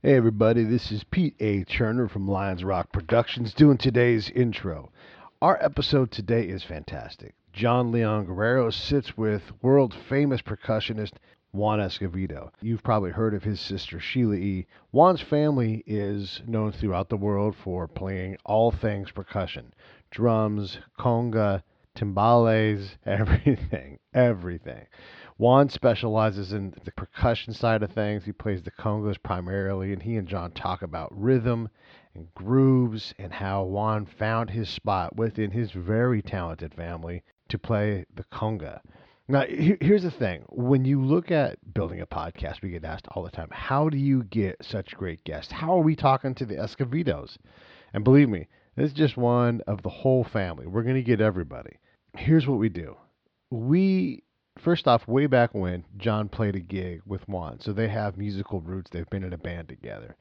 Hey everybody, this is Pete A. Turner from Lions Rock Productions doing today's intro. Our episode today is fantastic. John Leon Guerrero sits with world famous percussionist Juan Escovedo. You've probably heard of his sister Sheila E. Juan's family is known throughout the world for playing all things percussion. Drums, conga, timbales, everything. Juan specializes in the percussion side of things. He plays the congas primarily, and he and John talk about rhythm and grooves and how Juan found his spot within his very talented family to play the conga. Now, here's the thing. When you look at building a podcast, we get asked all the time, how do you get such great guests? How are we talking to the Escovedos? And believe me, this is just one of the whole family. We're going to get everybody. Here's what we do. First off, way back when, John played a gig with Juan, so they have musical roots. They've been in a band together.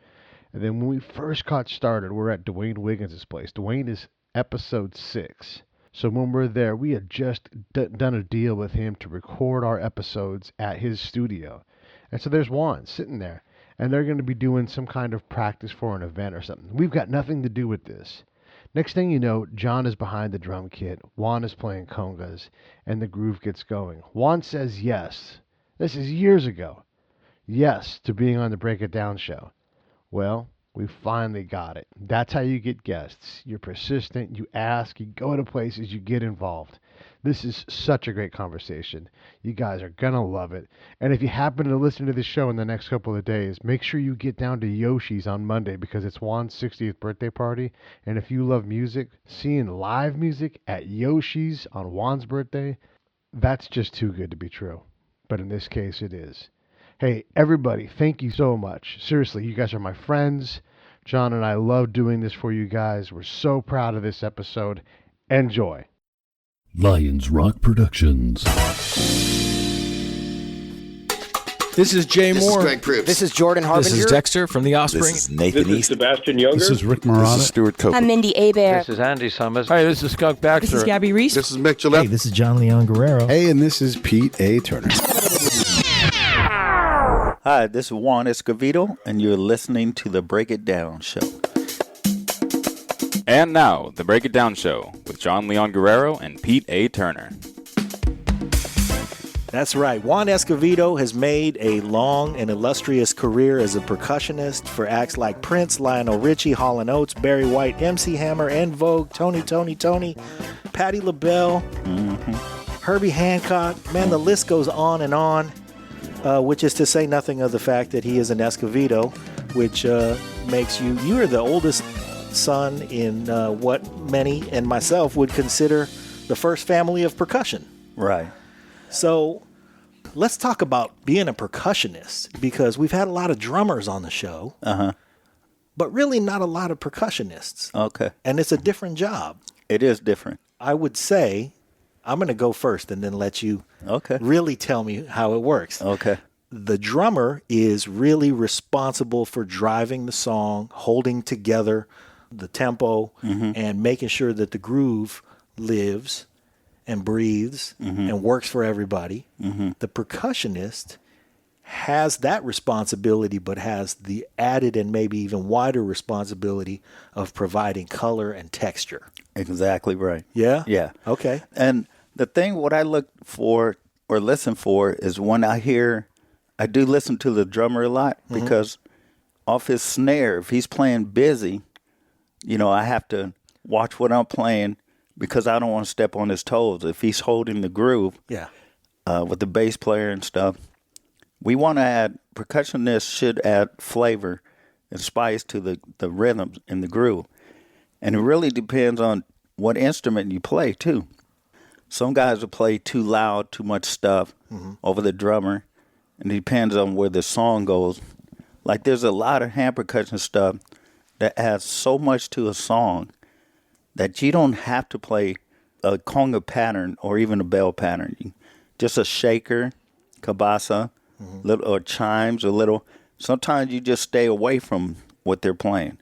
And then when we first got started, we're at Dwayne Wiggins' place. Dwayne is episode 6. So when we're there, we had just done a deal with him to record our episodes at his studio. And so there's Juan sitting there, and they're going to be doing some kind of practice for an event or something. We've got nothing to do with this. Next thing you know, John is behind the drum kit, Juan is playing congas, and the groove gets going. Juan says yes. This is years ago. Yes to being on the Break It Down show. Well, we finally got it. That's how you get guests. You're persistent, you ask, you go to places, you get involved. This is such a great conversation. You guys are going to love it. And if you happen to listen to this show in the next couple of days, make sure you get down to Yoshi's on Monday because it's Juan's 60th birthday party. And if you love music, seeing live music at Yoshi's on Juan's birthday, that's just too good to be true. But in this case, it is. Hey, everybody, thank you so much. Seriously, you guys are my friends. John and I love doing this for you guys. We're so proud of this episode. Enjoy. Lions Rock Productions. This is Jay This Moore. is Greg Proops. This is Jordan Harbinger. This is Dexter from The Offspring. This is Nathan This is East. Sebastian Younger. This is Rick Marotta. This is Stuart Copeland. I'm Mindy Abair. This is Andy Summers. Hi, this is Skunk Baxter. This is Gabby Reese. This is Mick Gillette. Hey, this is John Leon Guerrero. Hey, and this is Pete A. Turner. Hi, this is Juan Escovedo, and you're listening to the Break It Down Show. And now, the Break It Down Show with John Leon Guerrero and Pete A. Turner. That's right. Juan Escovedo has made a long and illustrious career as a percussionist for acts like Prince, Lionel Richie, Hall & Oates, Barry White, MC Hammer, En Vogue, Tony, Patti LaBelle, Herbie Hancock. Man, the list goes on and on, which is to say nothing of the fact that he is an Escovedo, which makes you are the oldest son in what many and myself would consider the first family of percussion. Right. So let's talk about being a percussionist, because we've had a lot of drummers on the show, but really not a lot of percussionists. Okay. And it's a different job. It is different. I would say, I'm going to go first and then let you really tell me how it works. Okay. The drummer is really responsible for driving the song, holding together the tempo, and making sure that the groove lives and breathes and works for everybody. The percussionist has that responsibility, but has the added and maybe even wider responsibility of providing color and texture. Exactly right. Yeah? Yeah. Okay. And the thing, what I look for or listen for is when I do listen to the drummer a lot, because off his snare, if he's playing busy, I have to watch what I'm playing, because I don't want to step on his toes. If he's holding the groove with the bass player and stuff, we want to percussionists should add flavor and spice to the rhythms and the groove. And it really depends on what instrument you play, too. Some guys will play too loud, too much stuff over the drummer, and it depends on where the song goes. Like, there's a lot of hand percussion stuff that adds so much to a song that you don't have to play a conga pattern or even a bell pattern. Just a shaker, cabasa, little, or chimes, a little. Sometimes you just stay away from what they're playing,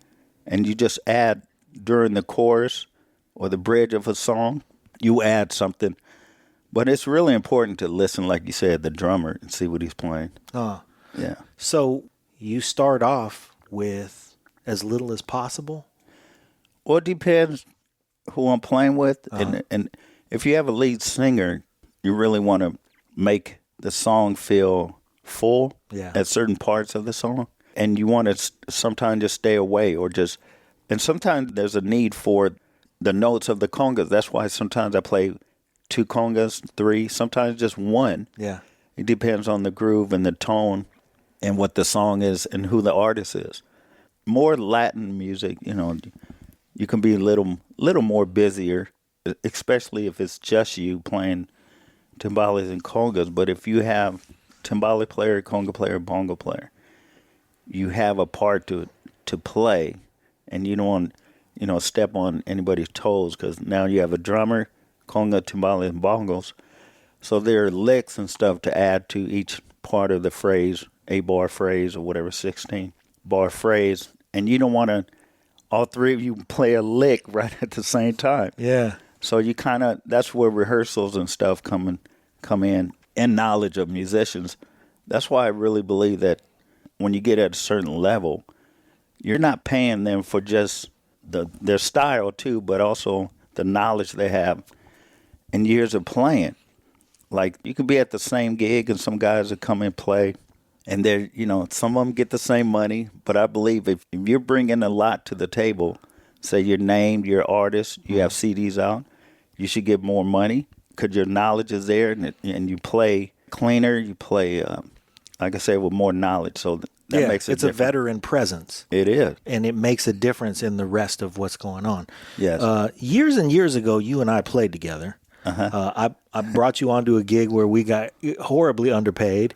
and you just add during the chorus or the bridge of a song, you add something. But it's really important to listen, like you said, the drummer, and see what he's playing. Yeah. Yeah. So you start off with as little as possible? Well, it depends who I'm playing with. And if you have a lead singer, you really want to make the song feel full at certain parts of the song. And you want to sometimes just stay away and sometimes there's a need for the notes of the congas. That's why sometimes I play 2 congas, 3, sometimes just 1. Yeah. It depends on the groove and the tone and what the song is and who the artist is. More Latin music, you can be a little more busier, especially if it's just you playing timbales and congas. But if you have timbale player, conga player, bongo player, you have a part to play, and you don't want, step on anybody's toes, because now you have a drummer, conga, timbale, and bongos. So there are licks and stuff to add to each part of the phrase, 8-bar phrase or whatever, 16-bar phrase, and you don't want to all 3 of you play a lick right at the same time. Yeah. So you that's where rehearsals and stuff come in, and knowledge of musicians. That's why I really believe that when you get at a certain level, you're not paying them for just their style too, but also the knowledge they have and years of playing. Like, you could be at the same gig and some guys that come and play, and they're, some of them get the same money, but I believe if you're bringing a lot to the table, say you're named, you're an artist, you have CDs out, you should get more money because your knowledge is there, and you play cleaner, you play, like I said, with more knowledge. So that makes it it's different. A veteran presence. It is. And it makes a difference in the rest of what's going on. Yes. Years and years ago, you and I played together. I brought you onto a gig where we got horribly underpaid.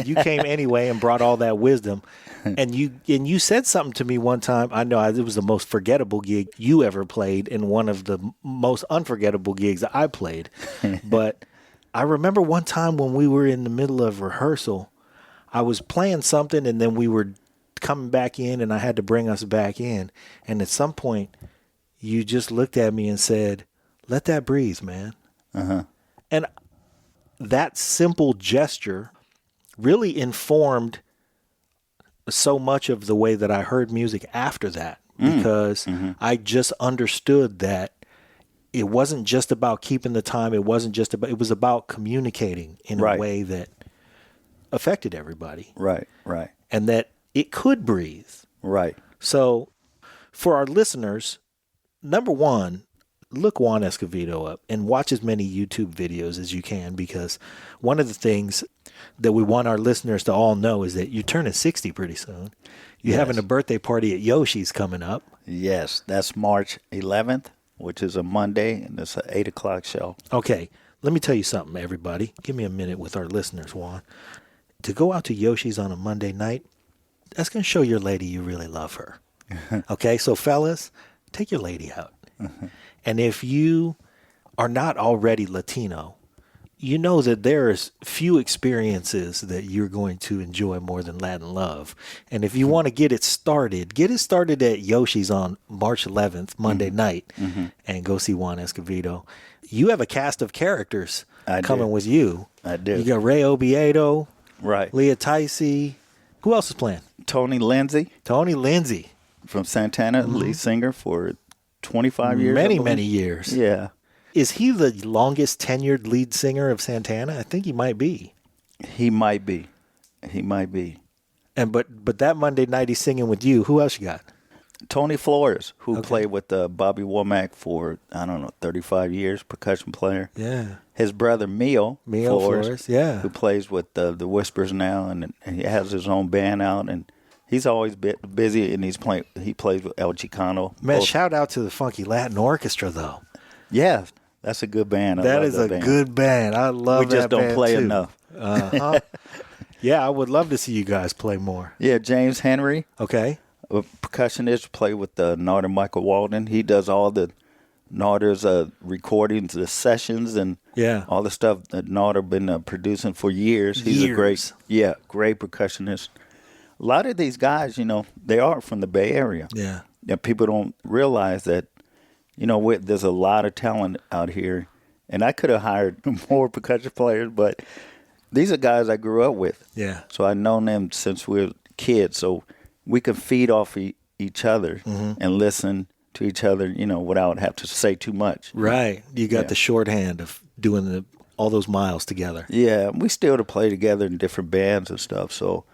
You came anyway and brought all that wisdom. And you said something to me one time. I know it was the most forgettable gig you ever played and one of the most unforgettable gigs that I played. But I remember one time when we were in the middle of rehearsal, I was playing something and then we were coming back in and I had to bring us back in. And at some point, you just looked at me and said, "Let that breathe, man." And that simple gesture really informed so much of the way that I heard music after that, because I just understood that it wasn't just about keeping the time. It was about communicating in a way that affected everybody. Right. And that it could breathe. Right. So for our listeners, number one, look Juan Escovedo up and watch as many YouTube videos as you can, because one of the things that we want our listeners to all know is that you're turning 60 pretty soon. You're having a birthday party at Yoshi's coming up. Yes, that's March 11th, which is a Monday, and it's an 8 o'clock show. Okay, let me tell you something, everybody. Give me a minute with our listeners, Juan. To go out to Yoshi's on a Monday night, that's going to show your lady you really love her. Okay, so fellas, take your lady out. And if you are not already Latino, you know that there's few experiences that you're going to enjoy more than Latin love. And if you want to get it started at Yoshi's on March 11th, Monday night, and go see Juan Escovedo. You have a cast of characters coming with you. I do. You got Ray Oviedo, Right. Leah Tysse. Who else is playing? Tony Lindsay Tony Lindsay. from Santana, lead singer for 25 years. Many years. Yeah. Is he the longest tenured lead singer of Santana? I think he might be. He might be. And but that Monday night he's singing with you. Who else you got? Tony Flores, who played with Bobby Womack for, 35 years, percussion player. Yeah. His brother, Mio Flores, yeah. who plays with the Whispers now, and he has his own band out, and he's always busy, and he plays with El Chicano. Man, shout out to the Funky Latin Orchestra, though. Yeah, that's a good band. That is a good band. I love that band, We just don't play too. enough. Yeah, I would love to see you guys play more. Yeah, James Henry, Okay. a percussionist, play with Narder Michael Walden. He does all the Narder's recordings, the sessions, and all the stuff that Narder been producing for years. He's a great percussionist. A lot of these guys, they are from the Bay Area. Yeah. People don't realize that, there's a lot of talent out here. And I could have hired more percussion players, but these are guys I grew up with. Yeah. So I've known them since we were kids. So we can feed off each other and listen to each other, without having to say too much. Right. You got the shorthand of doing all those miles together. Yeah, we still to play together in different bands and stuff. So,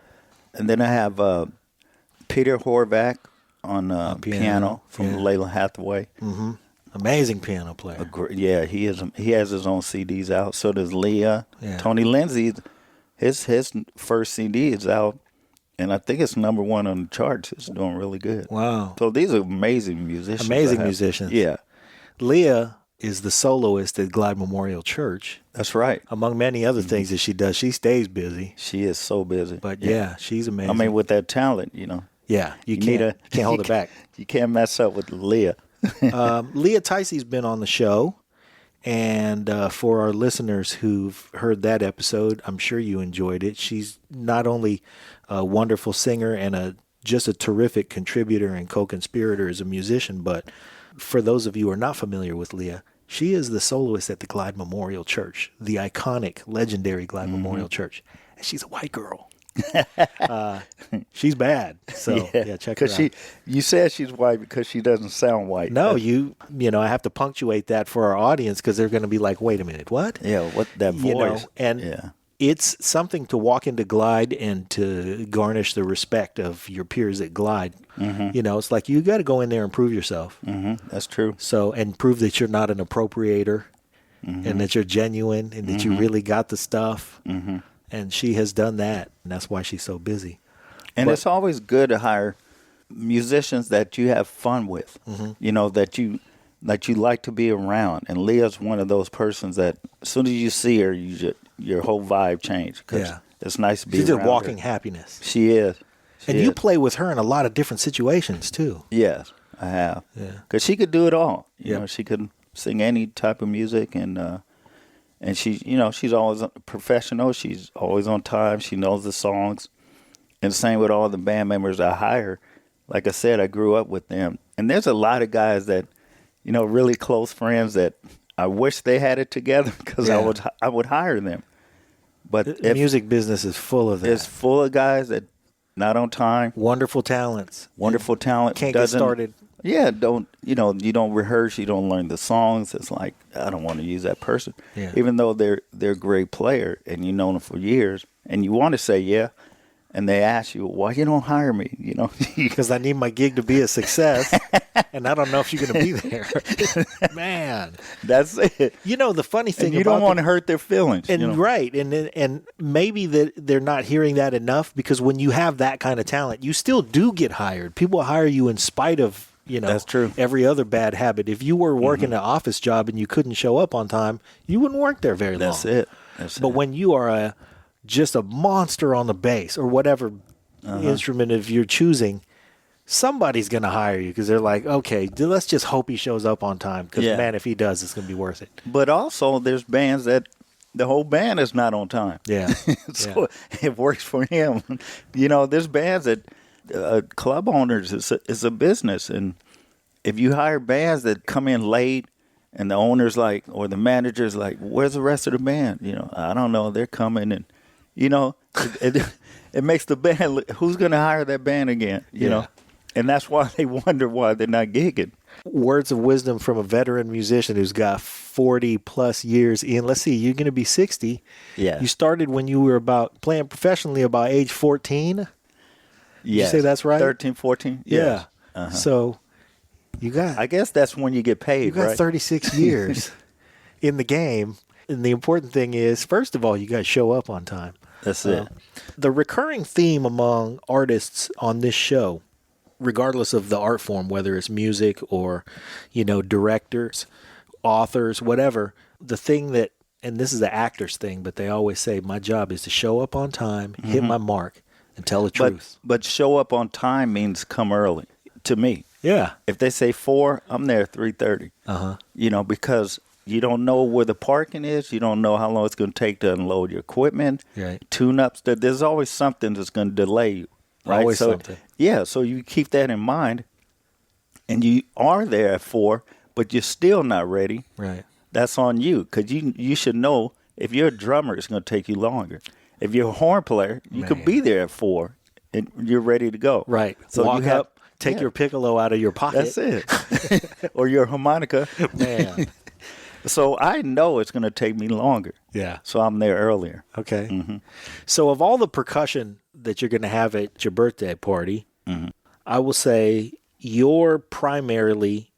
and then I have Peter Horvath on piano from Layla Hathaway. Mm-hmm. Amazing piano player. Yeah, he is. He has his own CDs out. So does Leah. Yeah. Tony Lindsay, his first CD is out, and I think it's number 1 on the charts. It's doing really good. Wow. So these are amazing musicians. Amazing musicians. Yeah. Leah is the soloist at Glide Memorial Church. That's right. Among many other things that she does, she stays busy. She is so busy. But yeah, she's amazing. I mean, with that talent, Yeah, you can't hold it back. You can't mess up with Leah. Leah Tysse been on the show, and for our listeners who've heard that episode, I'm sure you enjoyed it. She's not only a wonderful singer and just a terrific contributor and co-conspirator as a musician, but for those of you who are not familiar with Leah, she is the soloist at the Glide Memorial Church, the iconic, legendary Glide Memorial Church, and she's a white girl. She's bad. So yeah, check her out. You said she's white because she doesn't sound white. No, I have to punctuate that for our audience because they're going to be like, wait a minute, what? Yeah, what that voice? It's something to walk into Glide and to garnish the respect of your peers at Glide. Mm-hmm. It's like you got to go in there and prove yourself. Mm-hmm. That's true. So, and prove that you're not an appropriator and that you're genuine and that you really got the stuff. Mm-hmm. And she has done that, and that's why she's so busy. And it's always good to hire musicians that you have fun with, that you like to be around. And Leah's one of those persons that as soon as you see her, your whole vibe changes. Because it's nice to be She's around a walking her. happiness. She is. You play with her in a lot of different situations, too. Yes, I have. Yeah. Because she could do it all. You know, she could sing any type of music, and she, she's always professional. She's always on time. She knows the songs. And same with all the band members I hire. Like I said, I grew up with them. And there's a lot of guys that, really close friends that I wish they had it together because I would hire them. But the music business is full of that. It's full of guys that not on time. Wonderful talents. Wonderful talent. Can't get started. Yeah, you don't rehearse, you don't learn the songs. It's like, I don't want to use that person. Yeah. Even though they're a great player and you've known them for years and you want to say yeah, and they ask you, why you don't hire me? Because I need my gig to be a success, and I don't know if you're going to be there. Man. That's it. The funny thing and you don't want to hurt their feelings. And right, and maybe that they're not hearing that enough because when you have that kind of talent, you still do get hired. People hire you in spite of that's true. Every other bad habit. If you were working an office job and you couldn't show up on time, you wouldn't work there very long. That's it. But when you are just a monster on the bass or whatever instrument if you're choosing, somebody's going to hire you because they're like, okay, let's just hope he shows up on time because, man, if he does, it's going to be worth it. But also there's bands that the whole band is not on time. Yeah. So it works for him. There's bands that club owners is a business, and if you hire bands that come in late and the owner's like, or the manager's like, where's the rest of the band? I don't know, they're coming, and it makes the band, who's going to hire that band again? You know, and that's why they wonder why they're not gigging. Words of wisdom from a veteran musician who's got 40 plus years in. Let's see, you're going to be 60. Yeah. You started when you were playing professionally about age 14. Yeah. You say that's right? 13, 14? Yeah. So you got... I guess that's when you get paid, you got 36 years in the game. And the important thing is, first of all, you got to show up on time. That's it. The recurring theme among artists on this show, regardless of the art form, whether it's music or, directors, authors, whatever, the thing that, and this is the actor's thing, but they always say, my job is to show up on time, hit my mark, and tell the truth. But show up on time means come early, to me. Yeah. If they say 4, I'm there at 3:30. Because you don't know where the parking is. You don't know how long it's going to take to unload your equipment. Right. Tune-ups. There's always something that's going to delay you. Right? Always something. Yeah, so you keep that in mind. And you are there at 4, but you're still not ready. Right. That's on you, because you should know if you're a drummer, it's going to take you longer. If you're a horn player, you could be there at 4, and you're ready to go. Right. So Walk you have, up, take yeah. your piccolo out of your pocket. That's it. Or your harmonica. Man. So I know it's going to take me longer. Yeah. So I'm there earlier. Okay. So of all the percussion that you're going to have at your birthday party, I will say you're primarily,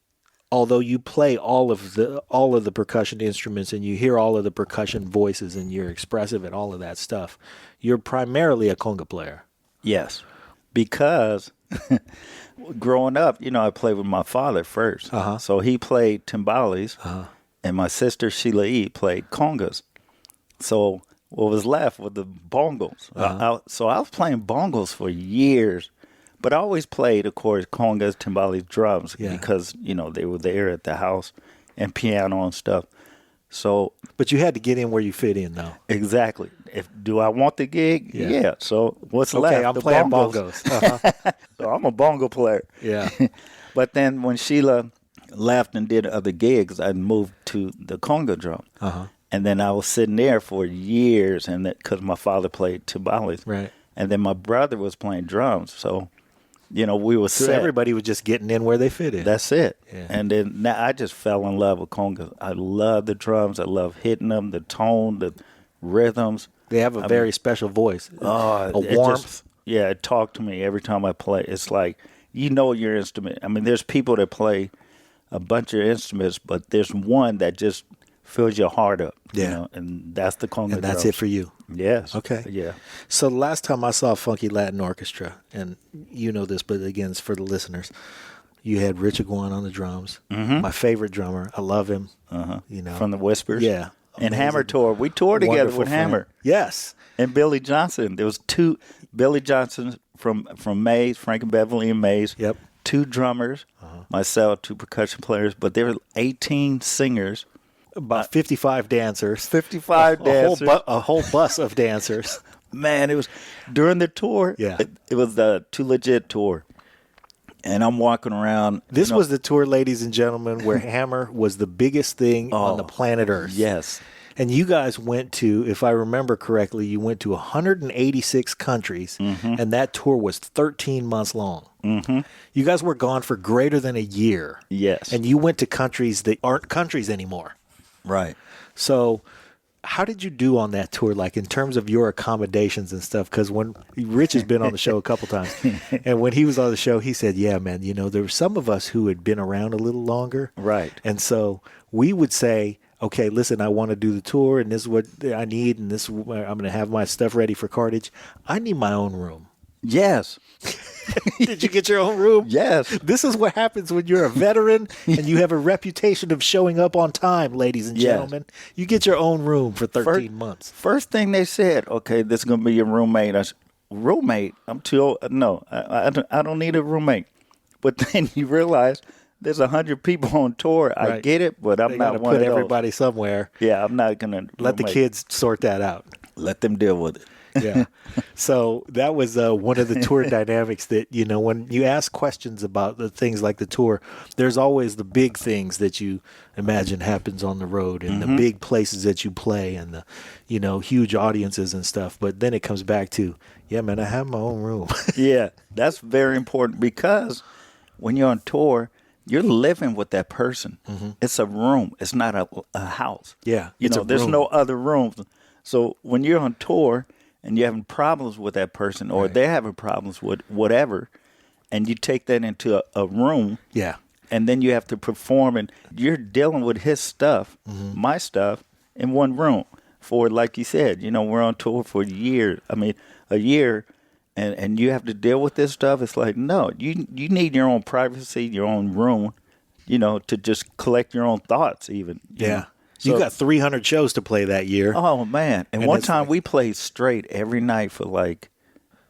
although you play all of the percussion instruments and you hear all of the percussion voices and you're expressive and all of that stuff, you're primarily a conga player. Yes. Because growing up, I played with my father first. So he played timbales. And my sister, Sheila E, played congas. So what was left were the bongos. So I was playing bongos for years. But I always played, of course, congas, timbales, drums because, they were there at the house and piano and stuff. So, but you had to get in where you fit in, though. Exactly. Do I want the gig? Yeah. So what's left? Okay, I'm playing bongos. So I'm a bongo player. Yeah. But then when Sheila left and did other gigs, I moved to the conga drum. And then I was sitting there for years, and because my father played timbales. Right. And then my brother was playing drums. So, we were So set. everybody was just getting in where they fit in. That's it. Yeah. And then now I just fell in love with congas. I love the drums. I love hitting them, the tone, the rhythms. They have a very special voice. A warmth. It talked to me every time I play. It's like, your instrument. I mean, there's people that play a bunch of instruments, but there's one that just fills your heart up. Yeah. And that's the conga And that's drums. it for you. Yes. Okay. Yeah. So the last time I saw Funky Latin Orchestra, and you know this, but again, it's for the listeners, you had Richard Guan on the drums. My favorite drummer. I love him. From the Whispers. Yeah. And Amazing. Hammer Tour. We toured together Wonderful with friend. Hammer. Yes. And Billy Johnson. There was two Billy Johnsons from Mays, Frank and Beverly and Mays. Yep. Two drummers, myself, two percussion players, but there were 18 singers. About 55 dancers. 55 dancers. A whole bus of dancers. Man, it was during the tour. Yeah. It was the Too Legit tour. And I'm walking around. This was the tour, ladies and gentlemen, where Hammer was the biggest thing on the planet Earth. Yes. And you guys went to, if I remember correctly, you went to 186 countries, and that tour was 13 months long. You guys were gone for greater than a year. Yes. And you went to countries that aren't countries anymore. Right. So how did you do on that tour, like in terms of your accommodations and stuff? Because when Rich has been on the show a couple times, and when he was on the show, he said, yeah, man, there were some of us who had been around a little longer. Right. And so we would say, okay, listen, I want to do the tour, and this is what I need, and this is where I'm going to have my stuff ready for cartage. I need my own room. Yes. Did you get your own room? Yes. This is what happens when you're a veteran and you have a reputation of showing up on time, ladies and gentlemen. You get your own room for 13 months. First thing they said, okay, this is going to be your roommate. I said, roommate? I'm too old. No, I don't need a roommate. But then you realize there's 100 people on tour. Right. I get it, but I'm not one of put those. everybody somewhere. Yeah, I'm not going to Let the kids sort that out. Let them deal with it. Yeah. So that was one of the tour dynamics that, when you ask questions about the things like the tour, there's always the big things that you imagine happens on the road and the big places that you play and the, huge audiences and stuff. But then it comes back to, yeah, man, I have my own room. Yeah, that's very important because when you're on tour, you're living with that person. It's a room. It's not a house. Yeah. There's no other rooms. So when you're on tour and you're having problems with that person or they're having problems with whatever, and you take that into a room. Yeah. And then you have to perform, and you're dealing with his stuff, my stuff, in one room. For, like you said, we're on tour for a year, and you have to deal with this stuff. It's like, no, you need your own privacy, your own room, to just collect your own thoughts even. Yeah. So, you got 300 shows to play that year. Oh, man. And one time we played straight every night for like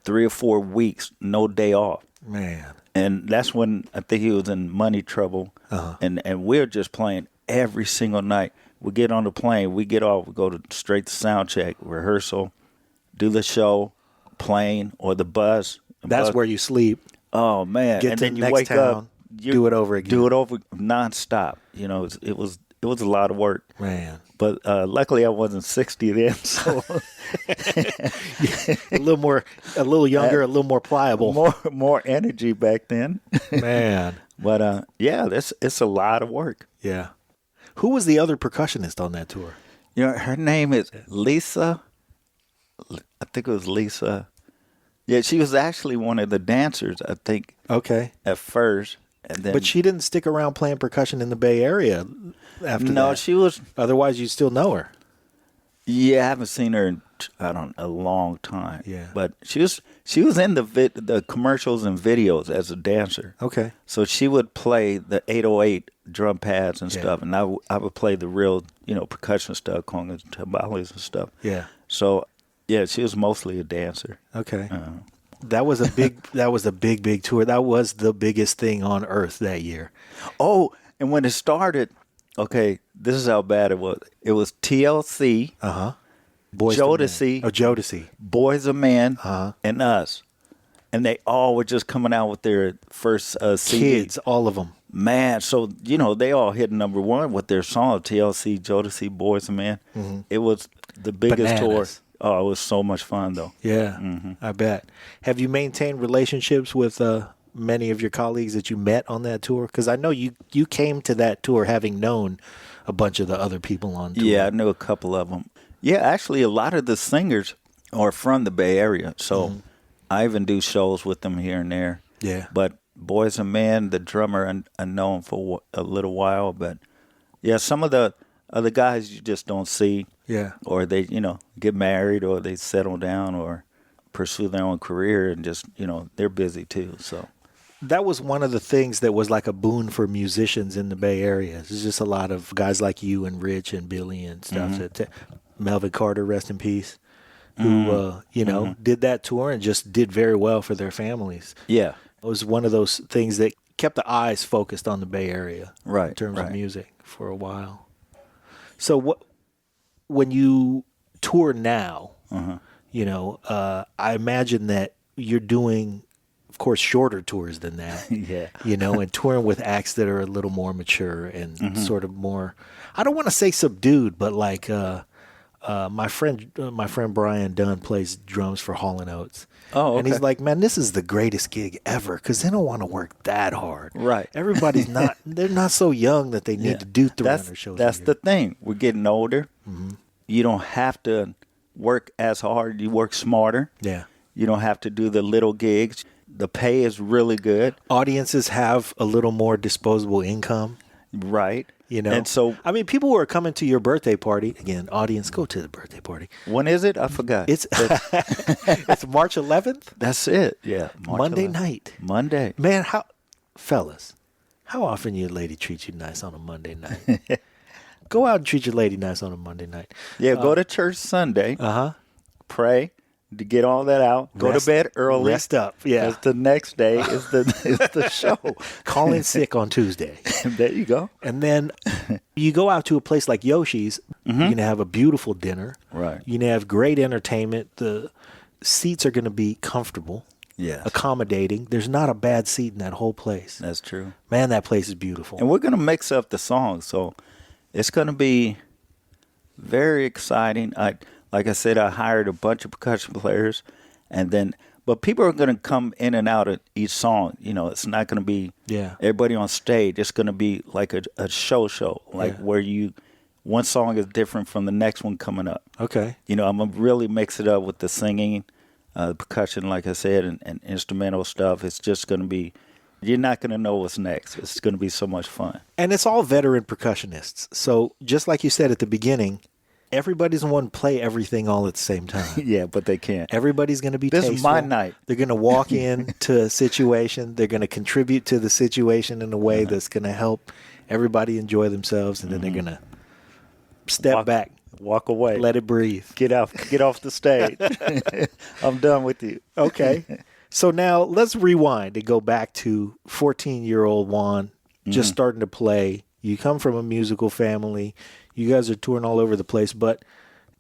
3 or 4 weeks, no day off. Man. And that's when I think he was in money trouble. And we're just playing every single night. We get on the plane, we get off, we go straight to sound check, rehearsal, do the show, plane or the bus. That's where you sleep. Oh, man. Get and to then the you next wake town, up. do it over again. Do it over nonstop. It it was a lot of work. Man. But luckily I wasn't 60 then, so A little younger, a little more pliable. more energy back then. Man. But yeah, it's a lot of work. Yeah. Who was the other percussionist on that tour? You know, her name is Lisa. I think it was Lisa. Yeah, she was actually one of the dancers, I think, Okay. at first. And then, But she didn't stick around playing percussion in the Bay Area after that. no, she was. Otherwise, you'd still know her. Yeah, I haven't seen her in a long time. Yeah. But she was in the commercials and videos as a dancer. Okay. So she would play the 808 drum pads and Yeah. stuff, and I would play the real, percussion stuff, congas, timbales and stuff. Yeah. So yeah, she was mostly a dancer. Okay. That was a big tour. That was the biggest thing on earth that year. Oh, and when it started, okay, this is how bad it was. It was TLC, Boys to Men. Jodeci, Oh, Jodeci. Boys of Men, Uh-huh. and us. And they all were just coming out with their first CD. Kids, all of them. Man, so, they all hit number one with their song, TLC, Jodeci, Boys of Men. It was the biggest tour. Bananas. Oh, it was so much fun, though. Yeah, I bet. Have you maintained relationships with many of your colleagues that you met on that tour? Because I know you came to that tour having known a bunch of the other people on tour. Yeah, I knew a couple of them. Yeah, actually, a lot of the singers are from the Bay Area, so I even do shows with them here and there. Yeah. But Boys and Men, the drummer, I know him for a little while. But yeah, some of the other guys you just don't see. Yeah. Or they, get married, or they settle down, or pursue their own career, and just, they're busy too. So That was one of the things that was like a boon for musicians in the Bay Area. There's just a lot of guys like you and Rich and Billy and stuff. Melvin Carter, rest in peace, who, did that tour and just did very well for their families. yeah, It was one of those things that kept the eyes focused on the Bay Area, Right, in terms right. of music for a while. So when you tour now, I imagine that you're doing, of course, shorter tours than that. Yeah. And touring with acts that are a little more mature and sort of more, I don't want to say subdued, but like my friend Brian Dunn plays drums for Hall & Oates. Oh, And he's okay. like, man, this is the greatest gig ever because they don't want to work that hard. Right. Everybody's they're not so young that they need to do 300 shows. That's a year. the thing. We're getting older. You don't have to work as hard. You work smarter. Yeah. You don't have to do the little gigs. The pay is really good. Audiences have a little more disposable income. Right. And so I mean, people who are coming to your birthday party, again, audience, go to the birthday party. when is it? I forgot. It's it's March 11th, That's it. Yeah. March Monday 11th. night. Monday. Man, fellas, how often your lady treats you nice on a Monday night? Go out and treat your lady nice on a Monday night. Yeah, go to church Sunday. Pray to get all that out. Go Rest- to bed early. Rest up. Yeah. Because the next day is the show. Call in sick on Tuesday. There you go. And then you go out to a place like Yoshi's, you're going to have a beautiful dinner. Right. You're going to have great entertainment. The seats are going to be comfortable, Yes. accommodating. There's not a bad seat in that whole place. That's true. Man, that place is beautiful. And we're going to mix up the songs. So it's going to be very exciting. Like I said, I hired a bunch of percussion players, but people are going to come in and out of each song. It's not going to be everybody on stage. It's going to be like a show, like where one song is different from the next one coming up. Okay. I'm going to really mix it up with the singing, the percussion, like I said, and instrumental stuff. It's just going to be, you're not going to know what's next. It's going to be so much fun. And it's all veteran percussionists. So just like you said at the beginning, everybody doesn't want to play everything all at the same time. Yeah, but they can't. Everybody's going to be This is my tasteful. night. They're going to walk into a situation. They're going to contribute to the situation in a way that's going to help everybody enjoy themselves. And then they're going to step back, Walk away. let it breathe. Get off the stage. I'm done with you. Okay. So now let's rewind and go back to 14-year-old Juan, just starting to play. You come from a musical family. You guys are touring all over the place. But,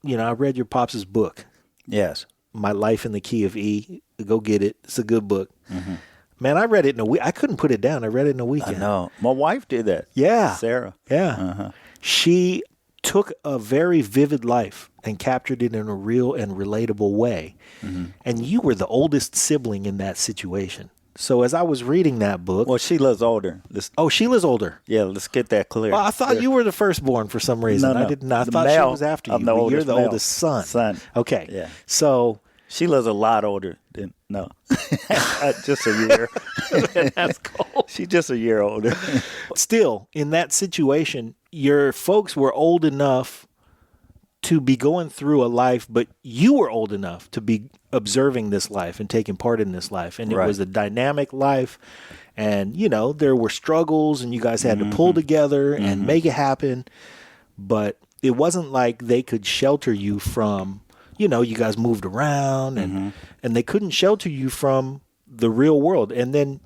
I read your pops' book, Yes. My Life in the Key of E. Go get it. It's a good book. Man, I read it in a week. I couldn't put it down. I read it in a I weekend. know. My wife did that. Yeah. Sarah. Yeah. Uh-huh. She took a very vivid life and captured it in a real and relatable way. And you were the oldest sibling in that situation. So as I was reading that book, Well, Sheila's older. Sheila's older. Yeah, let's get that clear. Well, I thought you were the firstborn for some reason. No. I didn't. I The thought she male, was after you. I'm the But you're oldest the male. oldest son. Son. Okay. Yeah. So Sheila's a lot older than just a year. that's cool. She's just a year older. Still, in that situation, your folks were old enough to be going through a life, but you were old enough to be observing this life and taking part in this life. And it Right. was a dynamic life. And, there were struggles and you guys had to pull together and make it happen. But it wasn't like they could shelter you from, you guys moved around and they couldn't shelter you from the real world. And then,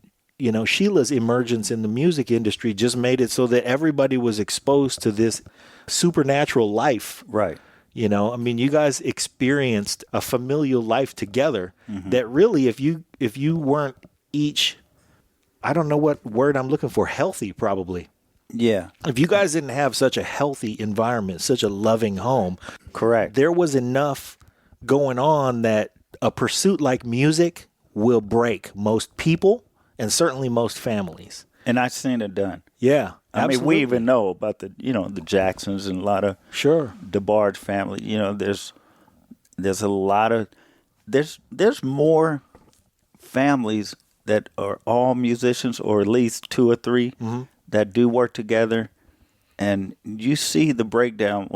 Sheila's emergence in the music industry just made it so that everybody was exposed to this supernatural life. Right. You guys experienced a familial life together that really, if you weren't each, I don't know what word I'm looking for, healthy probably. Yeah. If you guys didn't have such a healthy environment, such a loving home, Correct. there was enough going on that a pursuit like music will break most people and certainly most families. And I've seen it done. Yeah. I mean, we absolutely. even know about the Jacksons and a lot of Sure. DeBarge family. There's a lot of there's more families that are all musicians, or at least two or three that do work together, and you see the breakdown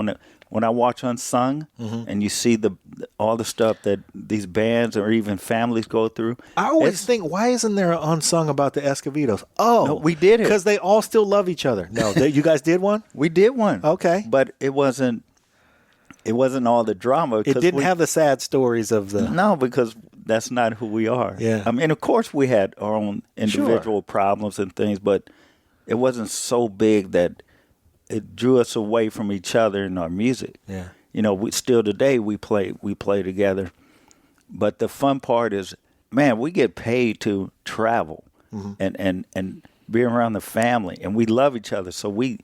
when I watch Unsung, and you see all the stuff that these bands or even families go through. I always think, why isn't there an unsung about the Escovedos? Oh, No, we did it. because they all still love each other. No, you guys did one. We did one. Okay. But it wasn't all the drama. It 'cause didn't have the sad stories of the. No, because that's not who we are. Yeah. I mean, of course, we had our own individual problems and things, but it wasn't so big that it drew us away from each other in our music. Yeah. We still today we play together. But the fun part is, man, we get paid to travel and be around the family, and we love each other. So we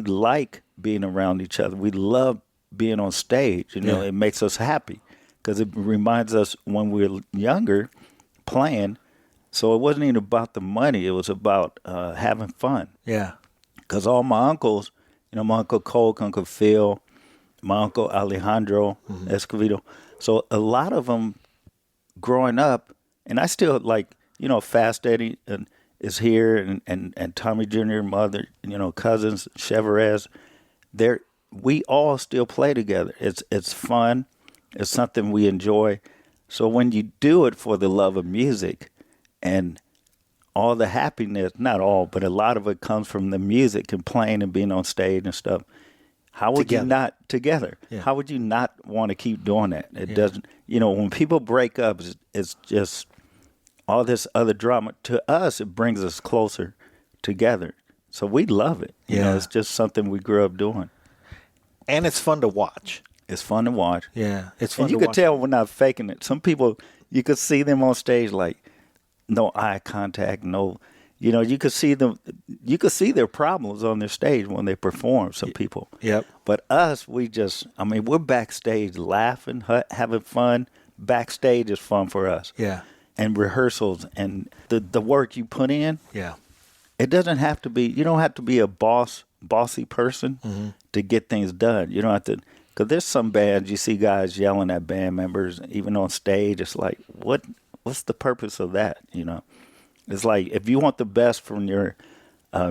like being around each other. We love being on stage. It makes us happy because it reminds us when we were younger playing. So it wasn't even about the money. It was about having fun. Yeah. Because all my uncles, my Uncle Coke, Uncle Phil, my Uncle Alejandro Escovedo. So a lot of them growing up, and I still Fast Eddie is here, and Tommy Jr., mother, cousins, Cheverez. We all still play together. It's fun. It's something we enjoy. So when you do it for the love of music and all the happiness, not all, but a lot of it comes from the music and playing and being on stage and stuff. How would you not together? Yeah. How would you not want to keep doing that? It doesn't, when people break up, it's just all this other drama. To us, it brings us closer together. So we love it. It's just something we grew up doing. And it's fun to watch. It's fun to watch. Yeah. It's fun And you to could watch. tell we're not faking it. Some people, you could see them on stage like no eye contact, no, you could see them. You could see their problems on their stage when they perform. Some people. Yep. But us, we're backstage laughing, having fun. Backstage is fun for us. Yeah. And rehearsals and the work you put in. Yeah. It doesn't have to be. You don't have to be a bossy person to get things done. You don't have to. Because there's some bands you see guys yelling at band members, even on stage. It's like, what's the purpose of that? It's like if you want the best from your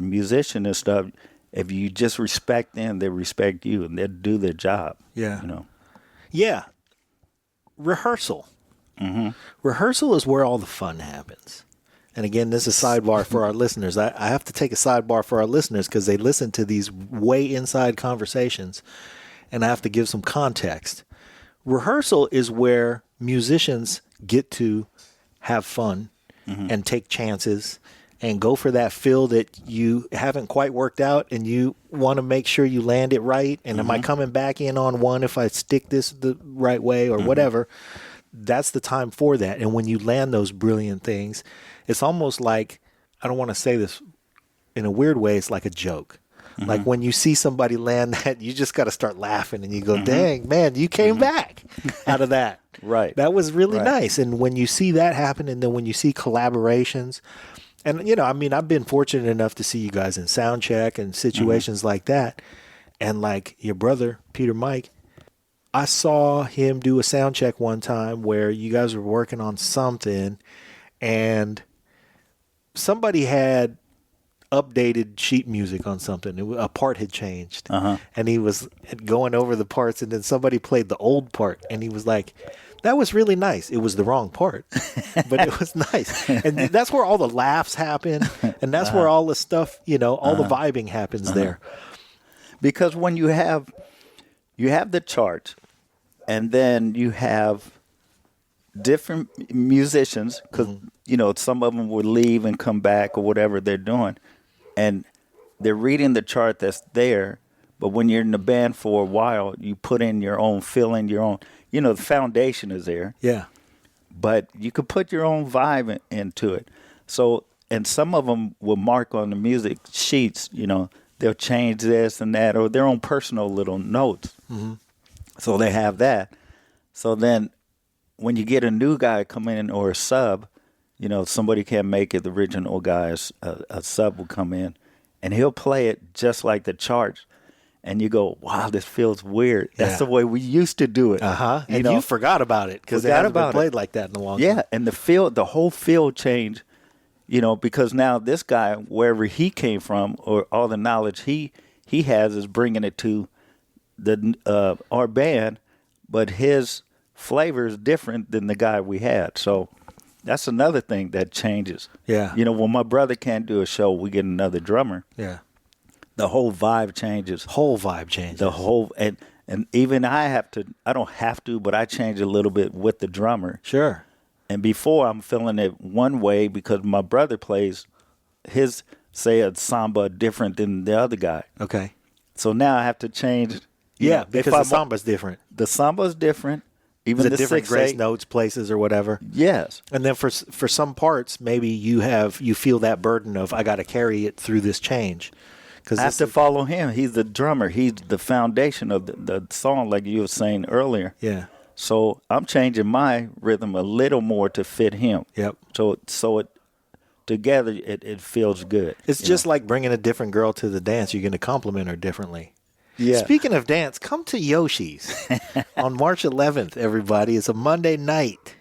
musician and stuff, if you just respect them, they respect you and they'll do their job. Yeah. Yeah. Rehearsal. Rehearsal is where all the fun happens. And again, this is a sidebar for our listeners. I have to take a sidebar for our listeners because they listen to these way inside conversations, and I have to give some context. Rehearsal is where musicians get to have fun and take chances and go for that fill that you haven't quite worked out, and you want to make sure you land it right. And am I coming back in on one if I stick this the right way or whatever? That's the time for that. And when you land those brilliant things, it's almost like, I don't want to say this in a weird way, it's like a joke. Like when you see somebody land that, you just got to start laughing and you go, dang, man, you came back out of that. Right. That was really Right. nice. And when you see that happen, and then when you see collaborations, and, you know, I mean, I've been fortunate enough to see you guys in sound check and situations like that. And like your brother, Peter Mike, I saw him do a sound check one time where you guys were working on something and somebody had updated sheet music on something. A part had changed. And he was going over the parts, and then somebody played the old part, and he was like, that was really nice. It was the wrong part, but it was nice. And that's where all the laughs happen, and that's where all the stuff, you know, all the vibing happens there. Because when you have the charts, and then you have different musicians, because you know, some of them would leave and come back or whatever they're doing, and they're reading the chart that's there. But when you're in the band for a while, you put in your own feeling, your own, you know, the foundation is there. Yeah. But you could put your own vibe into it. So, and some of them will mark on the music sheets, you know, they'll change this and that, or their own personal little notes. So they have that. So then when you get a new guy come in or a sub, you know, somebody can't make it, the original guy, a sub will come in, and he'll play it just like the charts. And you go, wow, this feels weird. That's the way we used to do it. And you forgot about it because it Forgot hasn't been about played it. like that in a long Yeah, time. and the whole field changed, you know, because now this guy, wherever he came from, or all the knowledge he has is bringing it to the our band, but his flavor is different than the guy we had. So that's another thing that changes. Yeah. You know, when my brother can't do a show, we get another drummer. Yeah. The whole vibe changes. Whole vibe changes. The whole and even I don't have to, but I change a little bit with the drummer. Sure. And before I'm feeling it one way because my brother plays his, say, a samba different than the other guy. Okay. So now I have to change. you Yeah, know, because if the I'm- samba's different. The samba's different. Even Is it the different 6/8 grace notes, places, or whatever? Yes. And then for some parts, maybe you feel that burden of I got to carry it through this change. I have to follow him. He's the drummer. He's the foundation of the song, like you were saying earlier. Yeah. So I'm changing my rhythm a little more to fit him. Yep. So it together it feels good. It's just like bringing a different girl to the dance. You're going to compliment her differently. Yeah. Speaking of dance, come to Yoshi's on March 11th, everybody. It's a Monday night.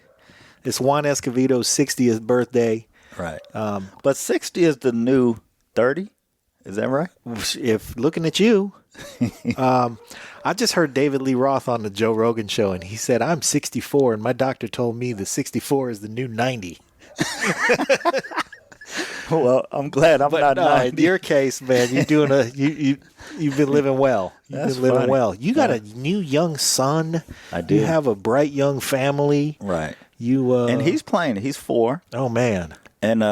It's Juan Escovedo's 60th birthday. Right. But 60 is the new 30. Is that right? If looking at you, I just heard David Lee Roth on the Joe Rogan show, and he said, I'm 64, and my doctor told me that 64 is the new 90. Well, I'm glad I'm not 90. In your case, man, you're doing you've been living well. You've That's been living funny. well. You got a new young son. I do. You have a bright young family. Right. You And he's playing. He's 4. oh man, And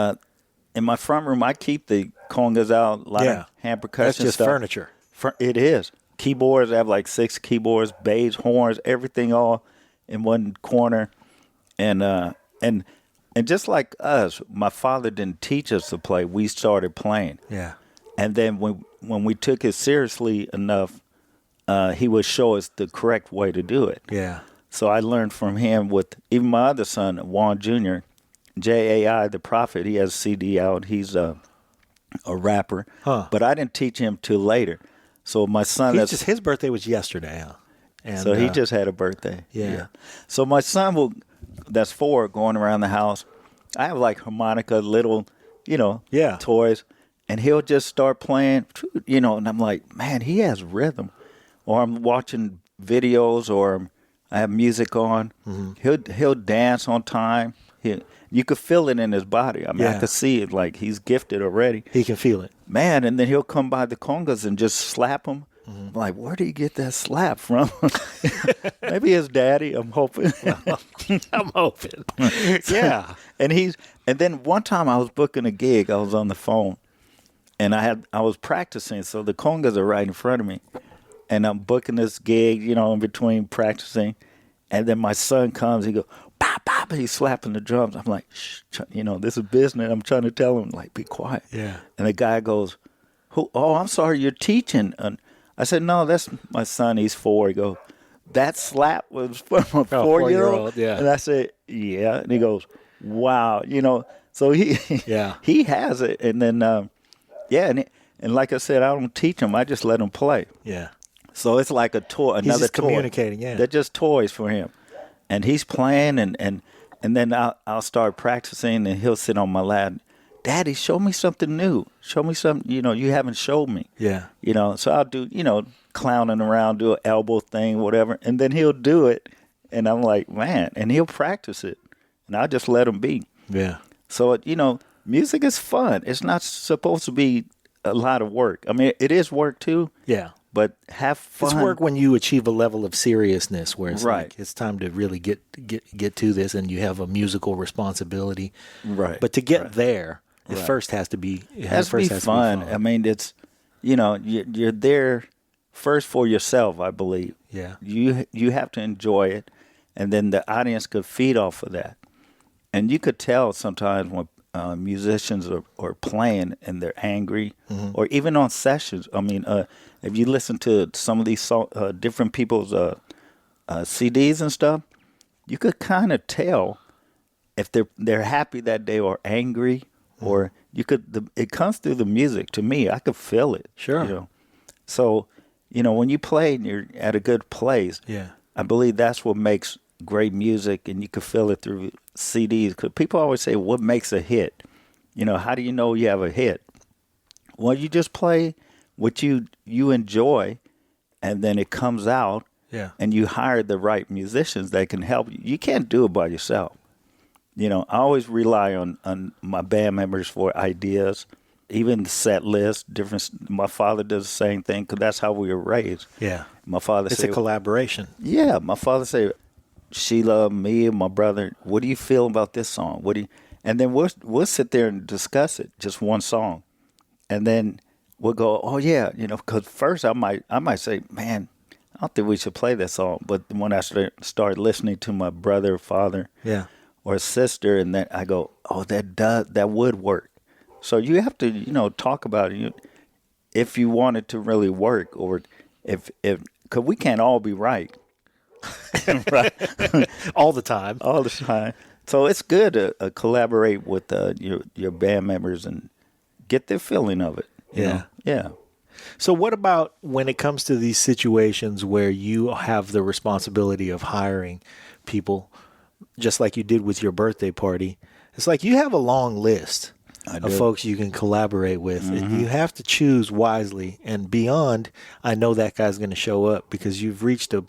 in my front room, I keep the congas out, a lot Yeah. of hand percussion that's just stuff. furniture. It is. Keyboards, I have like 6 keyboards, bass, horns, everything all in one corner. And just like us, my father didn't teach us to play. We started playing. Yeah, And then when we took it seriously enough, he would show us the correct way to do it. yeah, So I learned from him with even my other son, Juan Jr., Jai, the Prophet. He has a CD out. He's a rapper. Huh. But I didn't teach him till later. So my son, his birthday was yesterday, huh? And, so he just had a birthday. yeah. So my son that's 4, going around the house. I have like harmonica, little, Yeah. toys, and he'll just start playing, and I'm like, man, he has rhythm. Or I'm watching videos, or I have music on. He'll dance on time. You could feel it in his body. I mean, I Yeah. could see it, like he's gifted already. He can feel it. Man, and then he'll come by the congas and just slap them. I'm like, where did he get that slap from? Maybe his daddy, I'm hoping. I'm hoping. Yeah. And then one time I was booking a gig, I was on the phone, and I was practicing, so the congas are right in front of me. And I'm booking this gig, in between practicing. And then my son comes, he goes, pop, pop, and he's slapping the drums. I'm like, shh, this is business. I'm trying to tell him, like, be quiet. Yeah. And the guy goes, Who? Oh, I'm sorry, you're teaching. And I said, no, that's my son. He's 4. He goes, that slap was from a 4-year-old? Yeah. And I said, yeah. And he goes, wow. So he he has it. And then, and like I said, I don't teach him. I just let him play. Yeah. So it's like a toy, He's another just toy. communicating, yeah. They're just toys for him. And he's playing, and then I'll start practicing, and he'll sit on my lap. Daddy, show me something new. Show me something, you haven't showed me. Yeah. So I'll do, clowning around, do an elbow thing, whatever. And then he'll do it. And I'm like, man, and he'll practice it. And I'll just let him be. Yeah. So, music is fun. It's not supposed to be a lot of work. I mean, it is work too. Yeah. But have fun. It's work when you achieve a level of seriousness where it's Right. like it's time to really get to this, and you have a musical responsibility. Right. But to get there, it first has to be fun. I mean, it's you're there first for yourself, I believe. Yeah. You have to enjoy it, and then the audience could feed off of that. And you could tell sometimes when musicians are playing and they're angry, or even on sessions. I mean, if you listen to some of these different people's CDs and stuff, you could kind of tell if they're happy that day or angry, or it comes through the music. To me, I could feel it. Sure. So, when you play and you're at a good place, Yeah. I believe that's what makes great music, and you can feel it through CDs. Because people always say, what makes a hit? How do you know you have a hit? Well, you just play what you enjoy, and then it comes out, Yeah. and you hire the right musicians that can help you. You can't do it by yourself. I always rely on my band members for ideas, even the set list. My father does the same thing because that's how we were raised. Yeah. My father It's said, a collaboration. yeah, my father said, Sheila, me, and my brother, what do you feel about this song? And then we'll sit there and discuss it, just one song, and then we'll go, oh yeah, because first I might say, man, I don't think we should play that song. But when I start listening to my brother, father, Yeah. or sister, and then I go, oh, that would work. So you have to, talk about it if you want it to really work, or because we can't all be right. Right. All the time. All the time. So it's good to collaborate with your band members and get their feeling of it. you know? Yeah. So what about when it comes to these situations where you have the responsibility of hiring people, just like you did with your birthday party? It's like you have a long list of folks you can collaborate with, and you have to choose wisely. And beyond, I know that guy's going to show up because you've reached a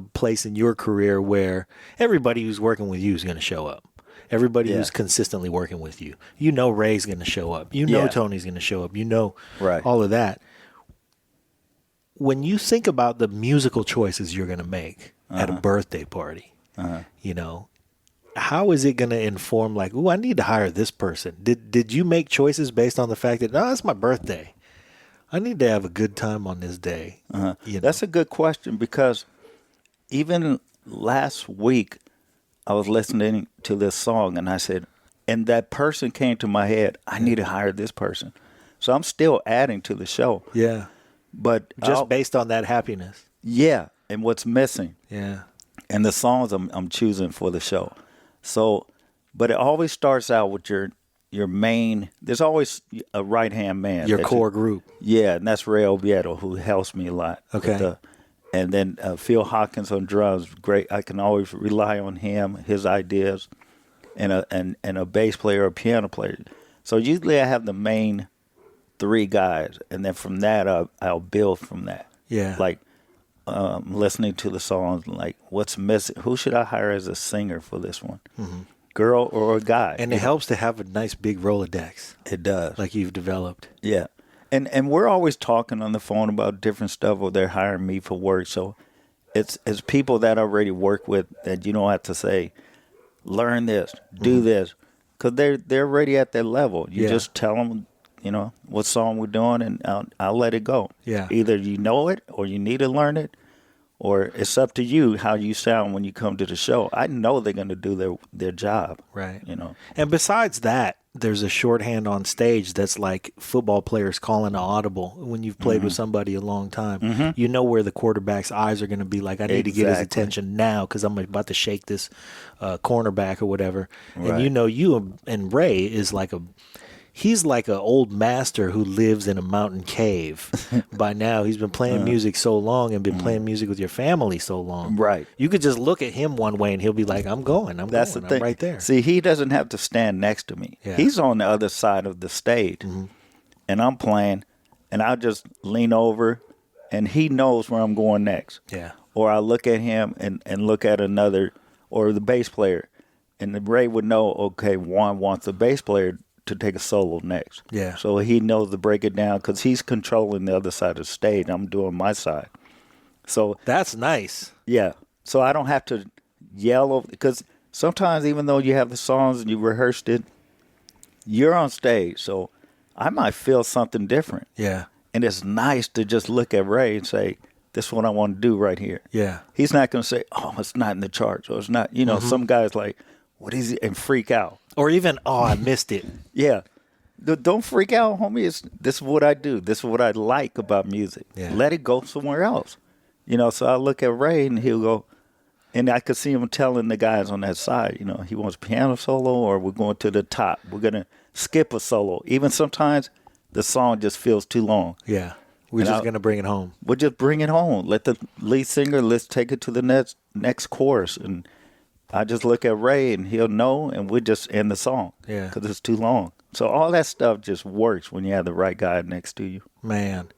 place in your career where everybody who's working with you is going to show up. Everybody who's consistently working with you. You know Ray's going to show up. You know Tony's going to show up. You know all of that. When you think about the musical choices you're going to make at a birthday party, you know, how is it going to inform, like, ooh, I need to hire this person? Did you make choices based on the fact that, no, it's my birthday, I need to have a good time on this day? You know? That's a good question, because even last week I was listening to this song and I said, and that person came to my head, I need to hire this person. So I'm still adding to the show. Yeah. But just based on that happiness. Yeah. And what's missing. Yeah. And the songs I'm choosing for the show. So, but it always starts out with your main, there's always a right-hand man. Your core group. Yeah, and that's Ray Oviedo, who helps me a lot. Okay. And then Phil Hawkins on drums, great. I can always rely on him, his ideas, and a bass player or piano player. So usually I have the main three guys, and then from that I'll build from that. Yeah. Like listening to the songs, like what's missing? Who should I hire as a singer for this one? Mm-hmm. Girl or a guy? And it helps to have a nice big Rolodex. It does. Like you've developed. Yeah. And we're always talking on the phone about different stuff, or they're hiring me for work. So it's people that I already work with that you don't have to say, learn this, do this, because they're already at that level. You just tell them, what song we're doing, and I'll let it go. Yeah. Either you know it or you need to learn it, or it's up to you how you sound when you come to the show. I know they're going to do their job. Right. You know. And besides that, there's a shorthand on stage that's like football players calling an audible when you've played with somebody a long time. You know where the quarterback's eyes are going to be like, I need to get his attention now because I'm about to shake this cornerback or whatever. Right. And you know, you and Ray is like he's like an old master who lives in a mountain cave. By now, he's been playing music so long and been playing music with your family so long. Right. You could just look at him one way and he'll be like, I'm going. That's the thing. I'm right there. See, he doesn't have to stand next to me. Yeah. He's on the other side of the stage, and I'm playing, and I just lean over, and he knows where I'm going next. Yeah. Or I look at him and look at another, or the bass player, and the Ray would know, okay, Juan wants the bass player to take a solo next. Yeah. So he knows to break it down because he's controlling the other side of the stage. I'm doing my side. So That's nice. yeah. So I don't have to yell over, because sometimes even though you have the songs and you rehearsed it, you're on stage. So I might feel something different. Yeah. And it's nice to just look at Ray and say, this is what I want to do right here. Yeah. He's not going to say, oh, it's not in the charts, or it's not, you know, some guys like, what is it? And freak out. Or even, oh, I missed it. Yeah. Don't freak out, homie. This is what I do. This is what I like about music. Yeah. Let it go somewhere else. You know, so I look at Ray and he'll go, and I could see him telling the guys on that side, you know, he wants piano solo or we're going to the top. We're going to skip a solo. Even sometimes the song just feels too long. Yeah. We're And just going to bring it home. We'll just bring it home. Let the lead singer, let's take it to the next chorus. And I just look at Ray and he'll know, and we just end the song. Yeah. Because it's too long. So all that stuff just works when you have the right guy next to you. Man.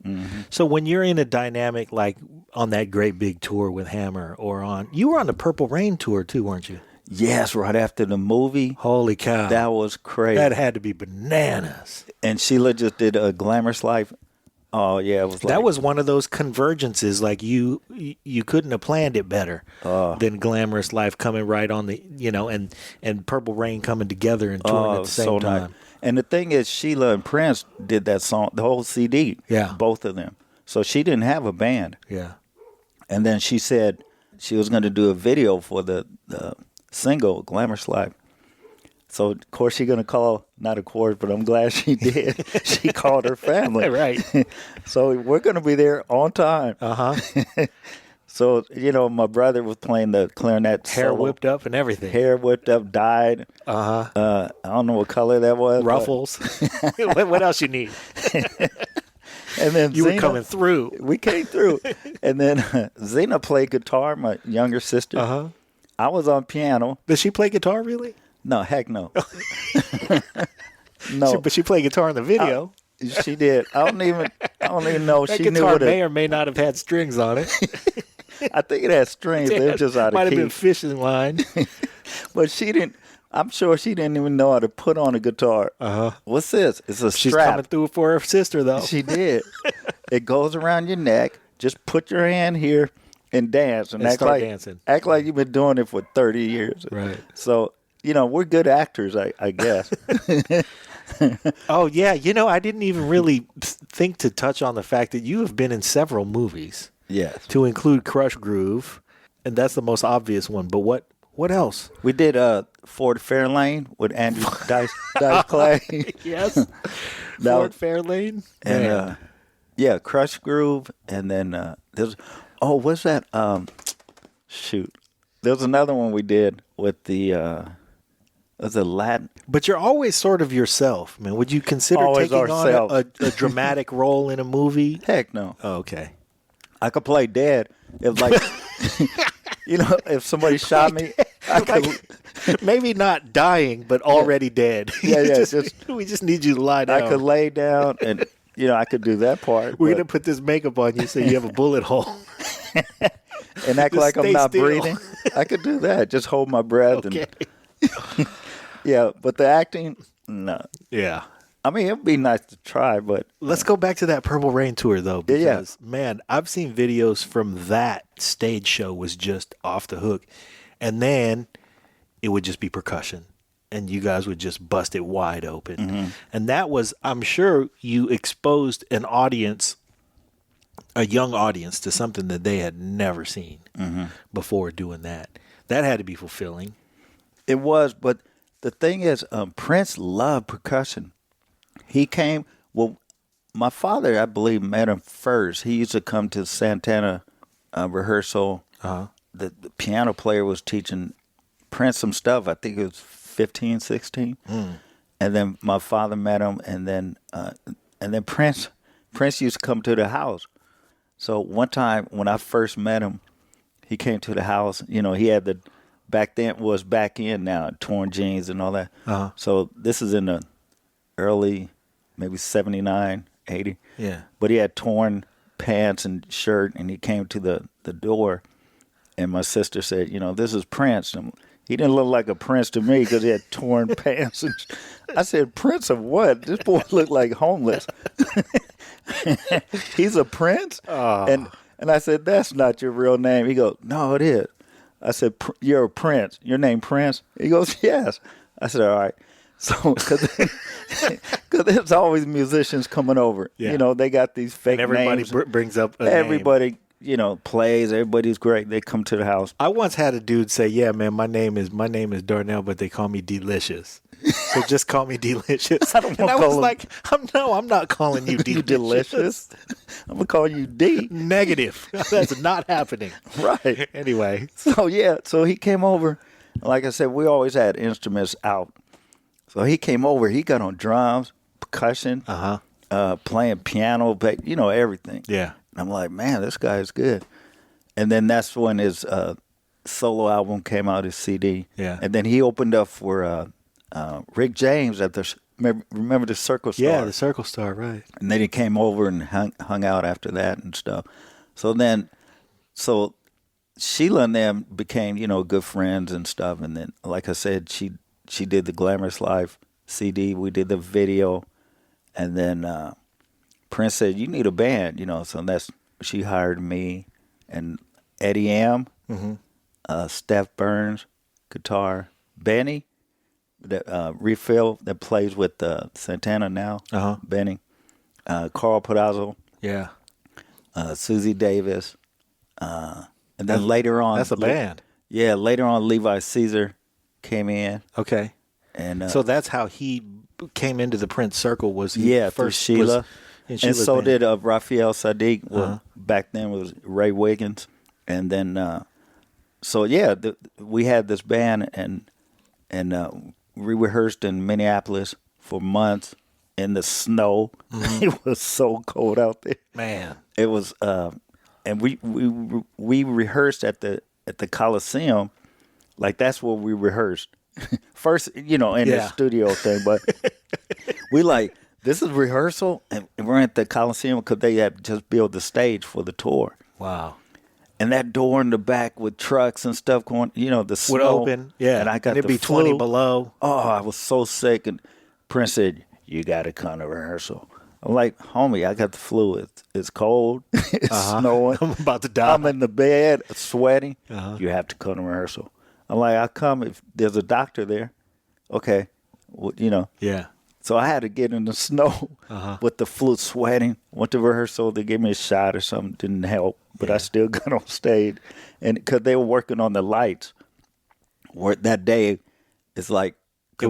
So when you're in a dynamic like on that great big tour with Hammer or you were on the Purple Rain tour too, weren't you? Yes, right after the movie. Holy cow. That was crazy. That had to be bananas. And Sheila just did a Glamorous Life. Oh, yeah. It was like, That was one of those convergences. Like you couldn't have planned it better than Glamorous Life coming right on the, you know, and Purple Rain coming together and touring at the same time. Nice. And the thing is, Sheila and Prince did that song, the whole CD. Yeah. Both of them. So she didn't have a band. Yeah. And then she said she was going to do a video for the single, Glamorous Life. So, of course, she's going to call, not of course, but I'm glad she did. She called her family. Right. So we're going to be there on time. Uh-huh. So, you know, my brother was playing the clarinet Hair solo. whipped up and everything. Hair whipped up, dyed. Uh-huh. I don't know what color that was. Ruffles. What else you need? And then You Zena, were coming through. We came through. And then Zena played guitar, my younger sister. Uh-huh. I was on piano. Does she play guitar really? No, heck no. No, But she played guitar in the video. she did. I don't even know. That She knew guitar what may or may not have had strings on it. I think it had strings. They were just out Might of have key. been fishing line. But she didn't. I'm sure she didn't even know how to put on a guitar. Uh-huh. What's this? It's a She's strap. coming through for her sister, though. She did. It goes around your neck. Just put your hand here and dance and, And act start like dancing. Act like you've been doing it for 30 years. Right. So, you know, we're good actors, I guess. Oh, yeah. You know, I didn't even really think to touch on the fact that you have been in several movies. Yes. To include Crush Groove, and that's the most obvious one. But what else? We did Ford Fairlane with Andrew Dice Clay. Yes. That Fort was- Fairlane. And yeah, Crush Groove, and then there's what's that? Shoot, there was another one we did with the was a Latin. But you're always sort of yourself, man. Would you consider Always taking ourselves. on a dramatic role in a movie? Heck no, Oh, okay. I could play dead if like you know if somebody shot me, I could. Maybe not dying, but already dead. Yeah, yeah, We just need you to lie down. I could lay down and you know I could do that part. We're but- gonna put this makeup on you so you have a bullet hole. and act Just like I'm stay not still. breathing. I could do that. Just hold my breath Okay. and yeah. But the acting, no. Yeah. I mean, it'd be nice to try, but Let's go back to that Purple Rain tour, though, Yeah. because, man, I've seen videos from that stage show was just off the hook. And then it would just be percussion, and you guys would just bust it wide open. Mm-hmm. And that was, I'm sure you exposed an audience, a young audience, to something that they had never seen Mm-hmm. before doing that. That had to be fulfilling. it was. But the thing is, Prince loved percussion. He came, well, my father, I believe, met him first. He used to come to Santana rehearsal. The piano player was teaching Prince some stuff. I think it was 15, 16. And then my father met him, and then Prince used to come to the house. So one time when I first met him, he came to the house. You know, he had back then was back in now, torn jeans and all that. So this is in the early, maybe 79, 80. Yeah. But he had torn pants and shirt, and he came to the door, and my sister said, you know, this is Prince. And he didn't look like a prince to me because he had torn pants. And I said, Prince of what? This boy looked like homeless. He's a prince? And I said, that's not your real name. He goes, no, it is. I said, you're a prince. Your name Prince? He goes, yes. I said, all right. So, because there's always musicians coming over. Yeah. You know, they got these fake And everybody names. brings up a Everybody, name. you know, plays. Everybody's great. They come to the house. I once had a dude say, yeah, man, my name is Darnell, but they call me Delicious. So just call me Delicious. I don't and wanna I call was him- like, I'm not calling you You Delicious. delicious. I'm going to call you D. Negative. That's not happening. Right. Anyway. So, yeah. So he came over. Like I said, we always had instruments out. So he came over. He got on drums, percussion, playing piano, you know, everything. Yeah. And I'm like, man, this guy is good. And then that's when his solo album came out, his CD. Yeah. And then he opened up for Rick James at the remember the Circle Star. Yeah, the Circle Star, right. And then he came over and hung out after that and stuff. So Sheila and them became, you know, good friends and stuff. And then, like I said, she did the Glamorous Life CD. We did the video. And then Prince said, you need a band, you know. So she hired me and Eddie M, Steph Burns, guitar, Benny, that Refill that plays with Santana now, Benny, Carl Pedazzo, Yeah. Susie Davis, and then later on, That's a band. Yeah, later on, Levi Caesar came in, Okay. and So that's how he came into the Prince circle. Was he through first Sheila, was in and Sheila's so band. did Raphael Sadiq. Well, back then it was Ray Wiggins, and then we had this band, and we rehearsed in Minneapolis for months in the snow. It was so cold out there. Man. It was, and we rehearsed at the Coliseum, like that's where we rehearsed first, you know, in the studio thing. But we like this is rehearsal, and we're at the Coliseum because they had just built the stage for the tour. Wow. And that door in the back with trucks and stuff going, you know, the snow Would open. Yeah. And I got it'd the be flu. 20 below. Oh, I was so sick. And Prince said, you got to come to rehearsal. I'm like, homie, I got the flu. It's cold. It's snowing. I'm about to die. I'm in the bed sweating. You have to come to rehearsal. I'm like, I'll come if there's a doctor there. Okay. Well, you know. Yeah. So I had to get in the snow with the flu, sweating. Went to rehearsal. They gave me a shot or something. Didn't help. But I still got on stage. And because they were working on the lights. That day, it's like. It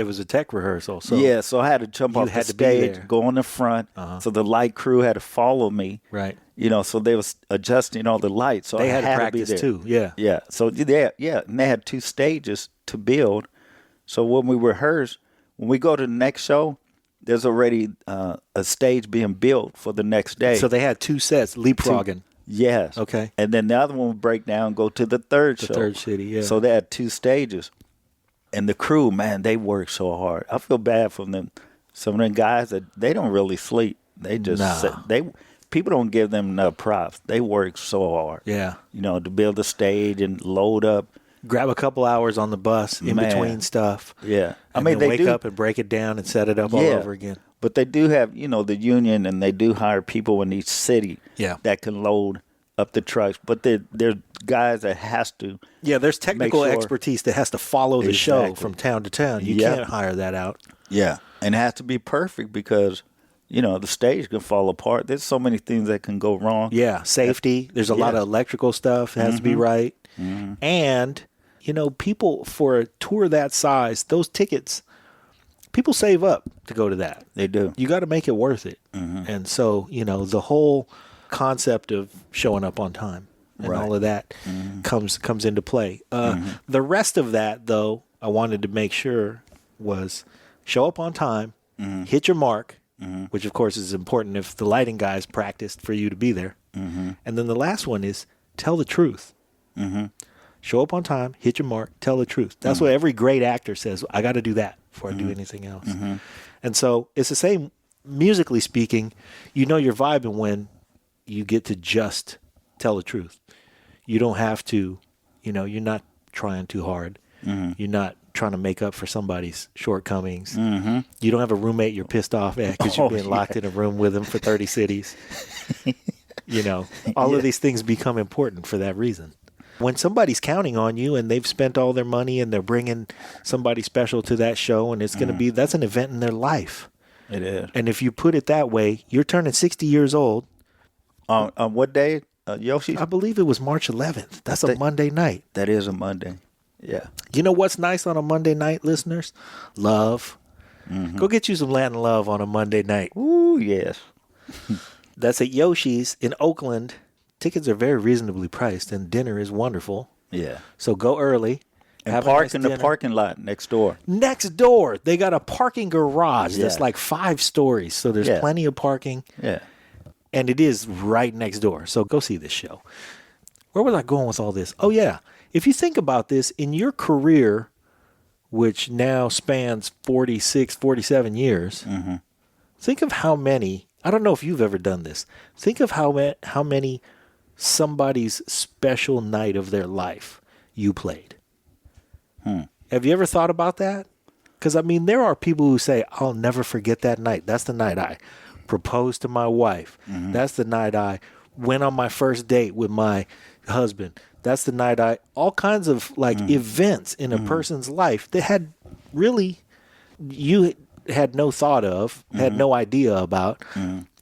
was a tech rehearsal. So Yeah, so I had to jump you off the had to be stage, there. go on the front. So the light crew had to follow me. Right. You know, so they was adjusting all the lights. So They I had to be practice there. too. Yeah. Yeah. So and they had 2 stages to build. So when we rehearse, when we go to the next show, there's already a stage being built for the next day. So they had 2 sets leapfrogging. Yes. Okay. And then the other one would break down and go to the third show. third city, yeah. So they had 2 stages. And the crew, man, they work so hard. I feel bad for them. Some of them guys that they don't really sleep. They just people don't give them enough props. They work so hard. Yeah. You know, to build a stage and load up. Grab a couple hours on the bus in Man. between stuff. Yeah. I mean, they wake up and break it down and set it up all over again. But they do have, you know, the union, and they do hire people in each city that can load up the trucks. But they're guys that has to. Yeah, there's technical sure. expertise that has to follow the show Exactly. from town to town. You Yep. can't hire that out. Yeah. And it has to be perfect because, you know, the stage can fall apart. There's so many things that can go wrong. Yeah, safety. There's a lot of electrical stuff that has to be right. And, people for a tour that size, those tickets, people save up to go to that. They do. You got to make it worth it. And so, the whole concept of showing up on time and all of that comes into play. The rest of that, though, I wanted to make sure was show up on time, hit your mark, which of course is important if the lighting guys practiced for you to be there. And then the last one is tell the truth. Show up on time, hit your mark, tell the truth. That's what every great actor says. I got to do that before I do anything else. And so it's the same, musically speaking, you're vibing when you get to just tell the truth. You don't have to, you're not trying too hard. You're not trying to make up for somebody's shortcomings. You don't have a roommate you're pissed off at because you've been locked in a room with them for 30 cities. All of these things become important for that reason. When somebody's counting on you and they've spent all their money and they're bringing somebody special to that show and it's going to be, that's an event in their life. It is. And if you put it that way, you're turning 60 years old. On what day, Yoshi? I believe it was March 11th. That's a Monday night. That is a Monday. Yeah. You know what's nice on a Monday night, listeners? Love. Go get you some Latin love on a Monday night. Ooh, yes. That's at Yoshi's in Oakland. Tickets are very reasonably priced, and dinner is wonderful. Yeah. So go early. And park in the parking lot next door. Next door, they got a parking garage that's like 5 stories. So there's plenty of parking. Yeah. And it is right next door. So go see this show. Where was I going with all this? Oh, yeah. If you think about this, in your career, which now spans 46, 47 years, think of how many, I don't know if you've ever done this, think of how many somebody's special night of their life you played. Have you ever thought about that? Because, there are people who say, I'll never forget that night. That's the night I proposed to my wife. That's the night I went on my first date with my husband. That's the night all kinds of events in a person's life that had really, you had no thought of, had no idea about.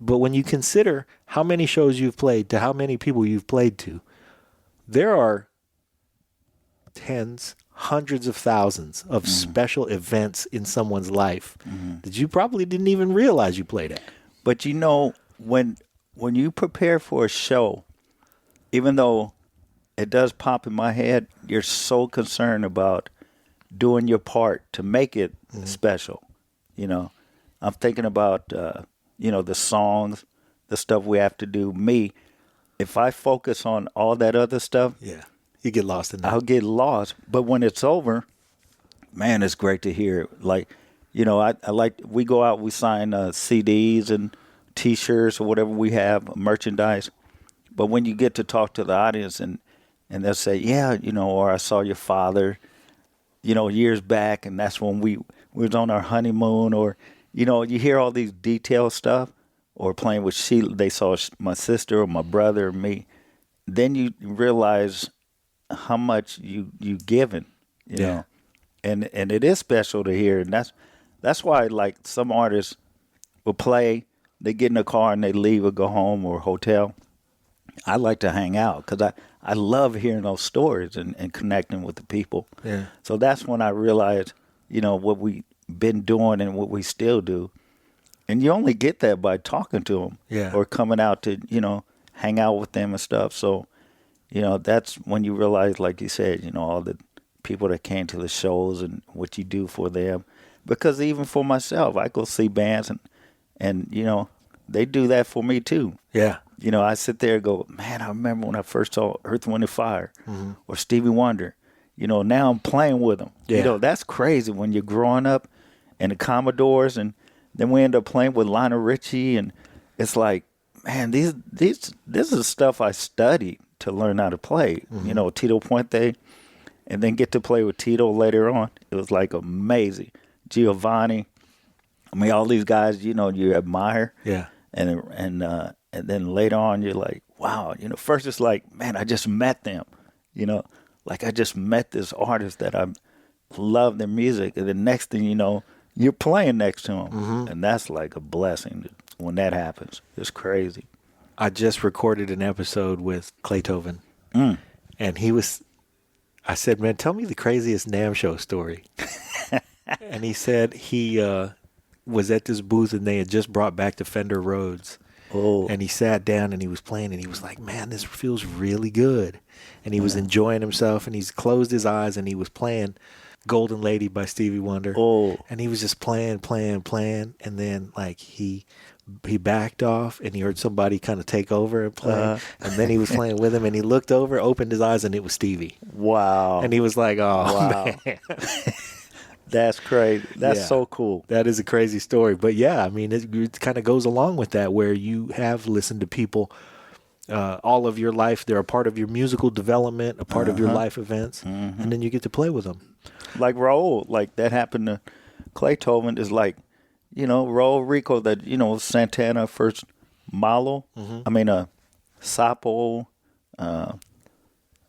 But when you consider how many shows you've played to how many people you've played to, there are tens, hundreds of thousands of special events in someone's life that you probably didn't even realize you played at. But when you prepare for a show, even though it does pop in my head, you're so concerned about doing your part to make it special. I'm thinking about, the songs, the stuff we have to do. Me, if I focus on all that other stuff, you get lost in that. I'll get lost. But when it's over, man, it's great to hear. I like, we go out, we sign CDs and T-shirts or whatever we have, merchandise. But when you get to talk to the audience and they'll say, or I saw your father, years back, and that's when we was on our honeymoon, or, you hear all these detailed stuff, or playing with Sheila, they saw my sister or my brother or me. Then you realize how much you given, you know, and it is special to hear, and that's why some artists will play, they get in a car and they leave or go home or hotel. I like to hang out because I love hearing those stories and connecting with the people. Yeah. So that's when I realized, what we've been doing and what we still do. And you only get that by talking to them or coming out to, hang out with them and stuff. So, that's when you realize, like you said, all the people that came to the shows and what you do for them. Because even for myself, I go see bands and they do that for me too. Yeah. I sit there and go, man, I remember when I first saw Earth, Wind & Fire or Stevie Wonder. Now I'm playing with them. Yeah. That's crazy when you're growing up and the Commodores, and then we end up playing with Lionel Richie, and it's like, man, this is stuff I studied to learn how to play. Tito Puente, and then get to play with Tito later on. It was amazing. Giovanni. All these guys, you admire. Yeah. And then later on, you're like, wow. First it's like, man, I just met them. I just met this artist that I love their music. And the next thing you know, you're playing next to them. And that's like a blessing when that happens. It's crazy. I just recorded an episode with Claytoven. And I said, man, tell me the craziest NAMM show story. And he said he was at this booth and they had just brought back the Fender Rhodes. Oh. And he sat down and he was playing and he was like, man, this feels really good. And he was enjoying himself and he's closed his eyes and he was playing Golden Lady by Stevie Wonder. Oh. And he was just playing. And then like he backed off and he heard somebody kind of take over and play. And then he was playing with him and he looked over, opened his eyes, and it was Stevie. Wow. And he was like, oh, Wow. man. That's crazy. That's Yeah. so cool. That is a crazy story. But yeah, I mean, it kind of goes along with that where you have listened to people all of your life. They're a part of your musical development, a part of your life events, and then you get to play with them. Like Raul, like that happened to Claytoven is like, Raul Rico, that, Santana first Malo, Sapo,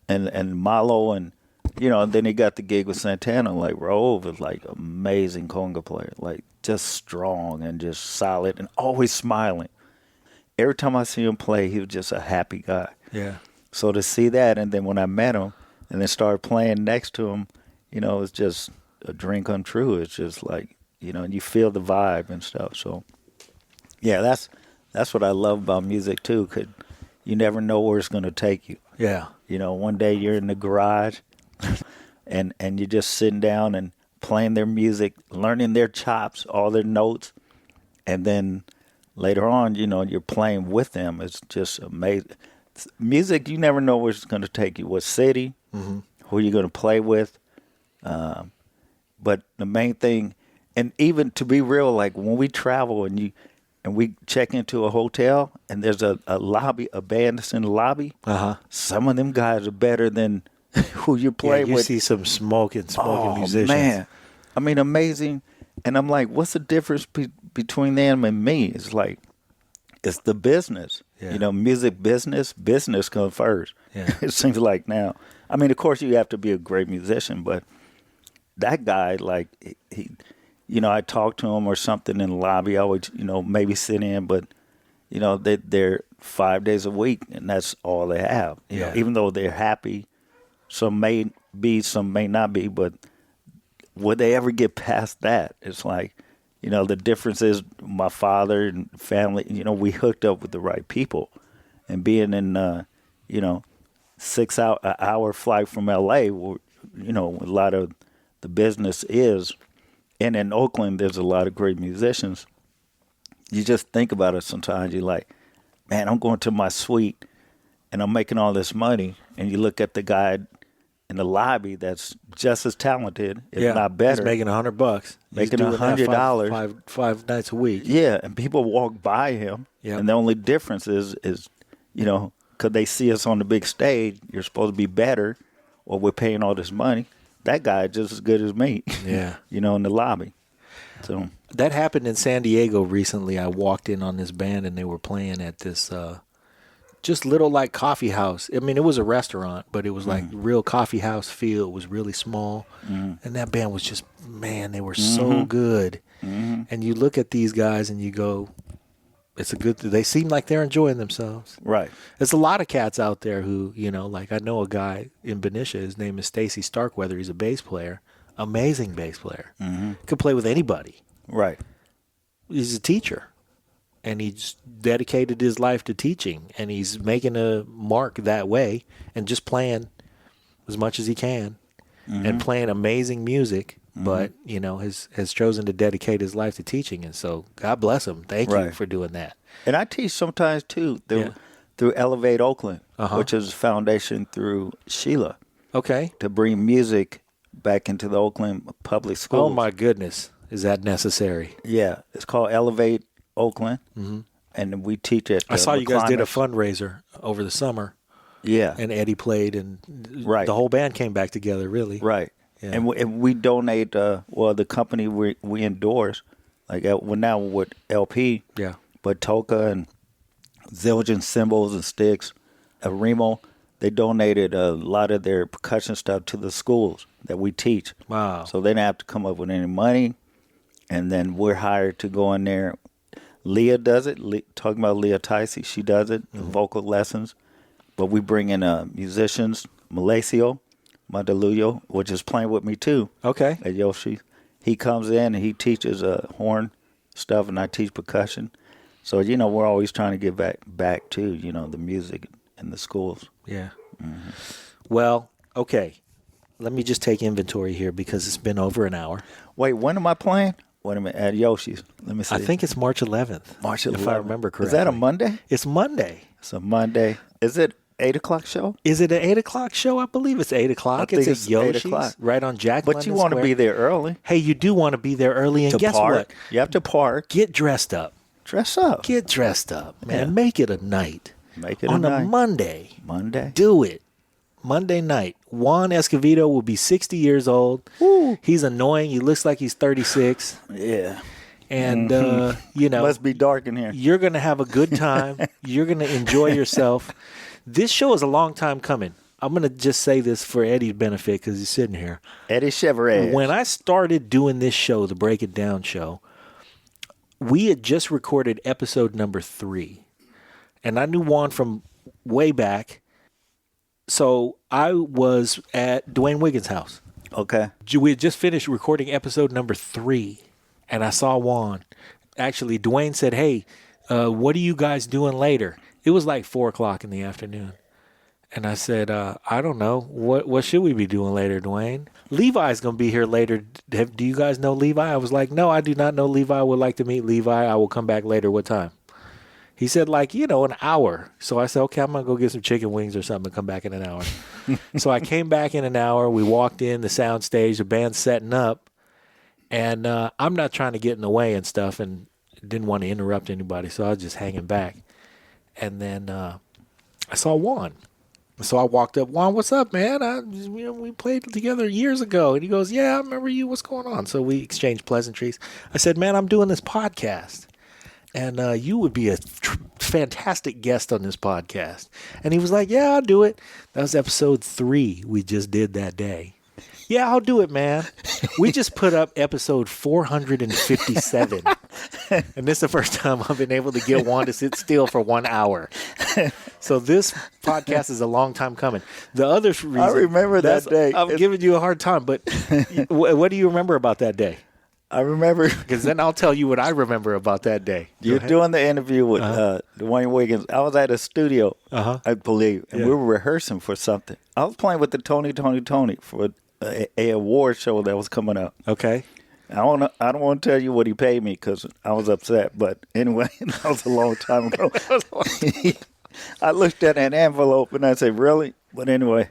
and Malo, and, and then he got the gig with Santana. Like Raul was like amazing conga player, like just strong and just solid and always smiling. Every time I see him play, he was just a happy guy. Yeah. So to see that, and then when I met him and then started playing next to him, it's just a dream come true. It's just like, and you feel the vibe and stuff. So, yeah, that's what I love about music too, 'cause you never know where it's going to take you. Yeah. One day you're in the garage and you're just sitting down and playing their music, learning their chops, all their notes, and then later on, you're playing with them. It's just amazing. Music, you never know where it's going to take you, what city, who you're going to play with. But the main thing, and even to be real, like when we travel and we check into a hotel and there's a lobby, a band that's in the lobby, some of them guys are better than who you play you with. see some smoking musicians. Man. I mean, amazing. And I'm like, what's the difference between them and me? It's like, it's the business. Yeah. Music business comes first. Yeah. It seems like now. I mean, of course, you have to be a great musician, but that guy, like, he I talk to him or something in the lobby. I would, maybe sit in, but, they're 5 days a week, and that's all they have. Even though they're happy, some may be, some may not be, but would they ever get past that? It's like, the difference is my father and family, we hooked up with the right people. And being in, 6 hour flight from L.A., where, a lot of the business is, and in Oakland, there's a lot of great musicians. You just think about it sometimes. You're like, man, I'm going to my suite, and I'm making all this money. And you look at the guy in the lobby that's just as talented, if not better. He's making $100. Making He's doing that $100 five nights a week. Yeah, and people walk by him, and the only difference is because they see us on the big stage, you're supposed to be better, or we're paying all this money. That guy is just as good as me. Yeah. In the lobby. So that happened in San Diego recently. I walked in on this band and they were playing at this just little like coffee house. I mean, it was a restaurant, but it was like real coffee house feel. It was really small. And that band was just, man, they were so good. And you look at these guys and you go, they seem like they're enjoying themselves. Right. There's a lot of cats out there who, like I know a guy in Benicia, his name is Stacy Starkweather. He's a bass player, amazing bass player. Could play with anybody. Right. He's a teacher. And he's dedicated his life to teaching. And he's making a mark that way and just playing as much as he can and playing amazing music. But, has chosen to dedicate his life to teaching. And so God bless him. Thank you for doing that. And I teach sometimes, too, through Elevate Oakland, which is a foundation through Sheila. Okay. To bring music back into the Oakland public schools. Oh, my goodness. Is that necessary? Yeah. It's called Elevate Oakland. And we teach it. I saw you guys did a fundraiser over the summer. Yeah. And Eddie played, and the whole band came back together, really. Right. Yeah. And we donate, the company we endorse, like now with LP, but Toka and Zildjian cymbals and sticks, Remo, they donated a lot of their percussion stuff to the schools that we teach. Wow. So they didn't have to come up with any money, and then we're hired to go in there. Leah does it, talking about Leah Tysse, she does it, vocal lessons, but we bring in musicians, Malacio, Mandaluyo, which is playing with me too. Okay. At Yoshi. He comes in and he teaches horn stuff, and I teach percussion. So, we're always trying to get back to, the music in the schools. Yeah. Mm-hmm. Well, okay. Let me just take inventory here because it's been over an hour. Wait, when am I playing? Wait a minute, at Yoshi's. Let me see. I think it's March 11th. March 11th. If I remember correctly. Is that a Monday? It's Monday. It's a Monday. Is it 8 o'clock show? Is it an 8 o'clock show? I believe it's 8 o'clock. I think it's it's at Yoshi's, 8 o'clock. right on Jack But London you want to Square. be there early. Hey, you do want to be there early, and To guess park. what? You have to park. Get dressed up. Dress up. Get dressed up, man. Yeah. Make it a night. Make it on a night. Monday. Monday. Do it. Monday night. Juan Escovedo will be 60 years old. Woo. He's annoying. He looks like he's 36. Yeah. And, Must be dark in here. you're going to have a good time. You're going to enjoy yourself. This show is a long time coming. I'm going to just say this for Eddie's benefit because he's sitting here. Eddie Chevrolet. When I started doing this show, the Break It Down show, we had just recorded episode number 3. And I knew Juan from way back. So I was at Dwayne Wiggins' house. Okay. We had just finished recording episode number 3. And I saw Juan. Actually, Dwayne said, hey, what are you guys doing later? It was like 4 o'clock in the afternoon. And I said, I don't know. What should we be doing later, Dwayne? Levi's going to be here later. Do you guys know Levi? I was like, no, I do not know Levi. I would like to meet Levi. I will come back later. What time? He said, an hour. So I said, okay, I'm going to go get some chicken wings or something and come back in an hour. So I came back in an hour. We walked in the sound stage. The band's setting up. And I'm not trying to get in the way and stuff and didn't want to interrupt anybody. So I was just hanging back. And then I saw Juan. So I walked up, Juan, what's up, man? We played together years ago. And he goes, yeah, I remember you. What's going on? So we exchanged pleasantries. I said, man, I'm doing this podcast. And you would be a fantastic guest on this podcast. And he was like, yeah, I'll do it. That was episode 3 we just did that day. Yeah, I'll do it, man. We just put up episode 457. And this is the first time I've been able to get Juan to sit still for 1 hour. So this podcast is a long time coming. The other reason, I remember that day. I'm giving you a hard time, but what do you remember about that day? I remember. Because then I'll tell you what I remember about that day. You're doing the interview with Dwayne Wiggins. I was at a studio, I believe, and we were rehearsing for something. I was playing with the Tony for a award show that was coming up. Okay. I don't want to tell you what he paid me because I was upset. But anyway, that was a long time ago. I looked at an envelope and I said, "Really?" But anyway,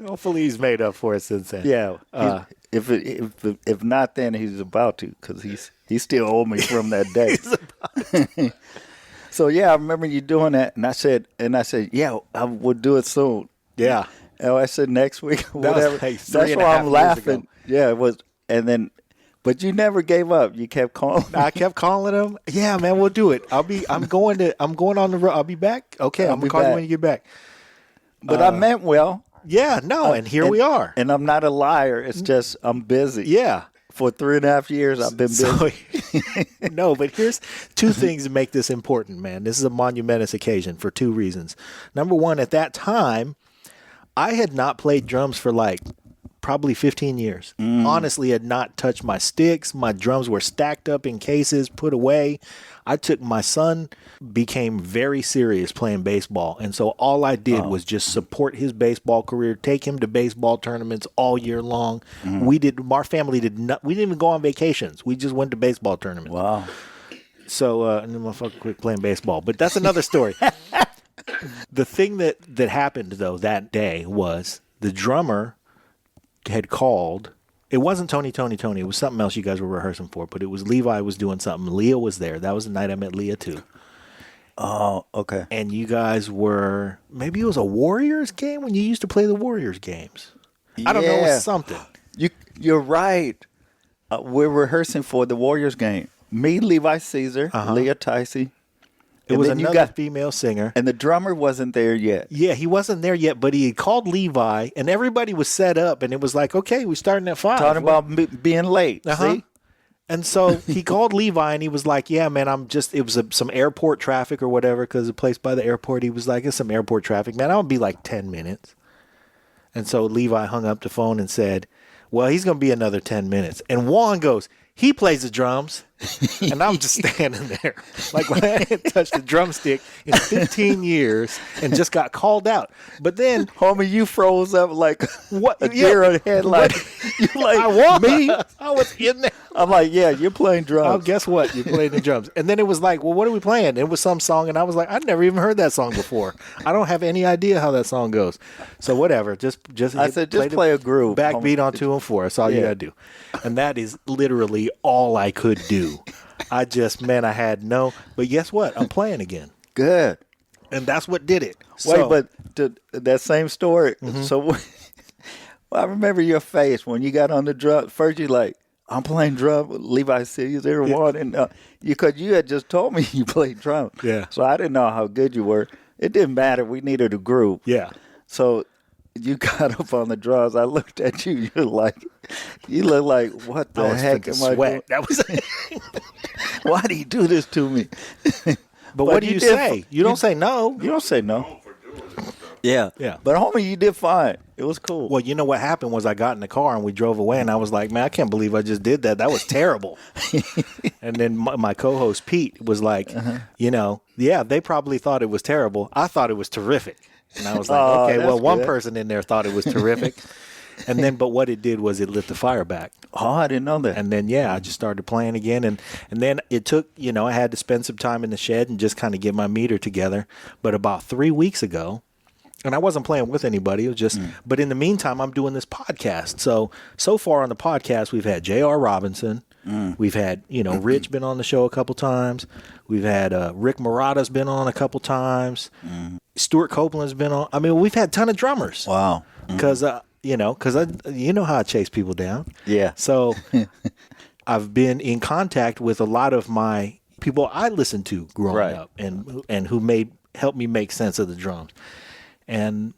Hopefully he's made up for it since then. yeah. If not, then he's about to because he still owed me from that day. So yeah, I remember you doing that, and I said, yeah, I would do it soon. Yeah. Oh, I said next week, whatever. Like That's why I'm laughing. Yeah, it was, and then, but you never gave up. You kept calling. I kept calling him. Yeah, man, we'll do it. I'm going on the road. I'll be back. Okay, I'm gonna call you when you get back. But I meant well. Yeah, no, and here we are. And I'm not a liar. It's just I'm busy. Yeah. For 3.5 years, I've been busy. No, but here's 2 things that make this important, man. This is a monumentous occasion for 2 reasons. Number one, at that time, I had not played drums for probably 15 years. Honestly, had not touched my sticks. My drums were stacked up in cases, put away. My son became very serious playing baseball. And so all I did was just support his baseball career, take him to baseball tournaments all year long. Our family we didn't even go on vacations. We just went to baseball tournaments. Wow. So, and then motherfucker quit playing baseball. But that's another story. The thing that happened, though, that day was the drummer had called. It wasn't Tony. It was something else you guys were rehearsing for, but it was Levi was doing something. Leah was there. That was the night I met Leah, too. Oh, okay. And you guys were, maybe it was a Warriors game when you used to play the Warriors games. I don't know. It was something. You're right. We're rehearsing for the Warriors game. Me, Levi Caesar, Leah, Tysse. It was another female singer. And the drummer wasn't there yet. Yeah, he wasn't there yet, but he had called Levi, and everybody was set up, and it was like, okay, we're starting at 5. Talking about being late. See? And so he called Levi, and he was like, yeah, man, it was some airport traffic or whatever, because the place by the airport, he was like, it's some airport traffic, man. I'll be like 10 minutes. And so Levi hung up the phone and said, well, he's going to be another 10 minutes. And Juan goes, he plays the drums. And I'm just standing there like I hadn't touched a drumstick in 15 years and just got called out. But then, Homie, you froze up like what? a deer on the headlight. You like I was. me? I was in there. I'm like, yeah, you're playing Oh, drums. guess what? You played the drums. And then it was like, well, what are we playing? It was some song, and I was like, I'd never even heard that song before. I don't have any idea how that song goes. So whatever. Just I said, just play a groove. Backbeat on 2 and 4. That's all you Yeah. got to do. And that is literally all I could do. I had no. But guess what? I'm playing again. Good. And that's what did it. Wait, So, but to that same story. So well, I remember your face when you got on the drum. First, you like, I'm playing drum. Levi said, "Is there one?" And because you had just told me you played drum. Yeah. So I didn't know how good you were. It didn't matter. We needed a groove. yeah. So you got up on the drums. I looked at you. You look like, what the I was heck finna am I doing? sweat. That was. Why do you do this to me? But what do you did say? You don't say no. You don't say no. Yeah. Yeah. But homie, you did fine. It was cool. Well, you know what happened was I got in the car and we drove away, and I was like, man, I can't believe I just did that. That was terrible. And then my co-host Pete was like, yeah, they probably thought it was terrible. I thought it was terrific. And I was like, Oh, okay, well, that's one good. person in there thought it was terrific. And then, but what it did was it lit the fire back. Oh, I didn't know that. And then, I just started playing again. And then it took, I had to spend some time in the shed and just kind of get my meter together. But about 3 weeks ago, and I wasn't playing with anybody. It was just, but in the meantime, I'm doing this podcast. So far on the podcast, we've had J.R. Robinson. We've had, Rich been on the show a couple times. We've had Rick Murata's been on a couple times. Stuart Copeland's been on. I mean, we've had a ton of drummers. Wow. Because, you know how I chase people down. Yeah. So I've been in contact with a lot of my people I listened to growing Right. up and who helped me make sense of the drums. And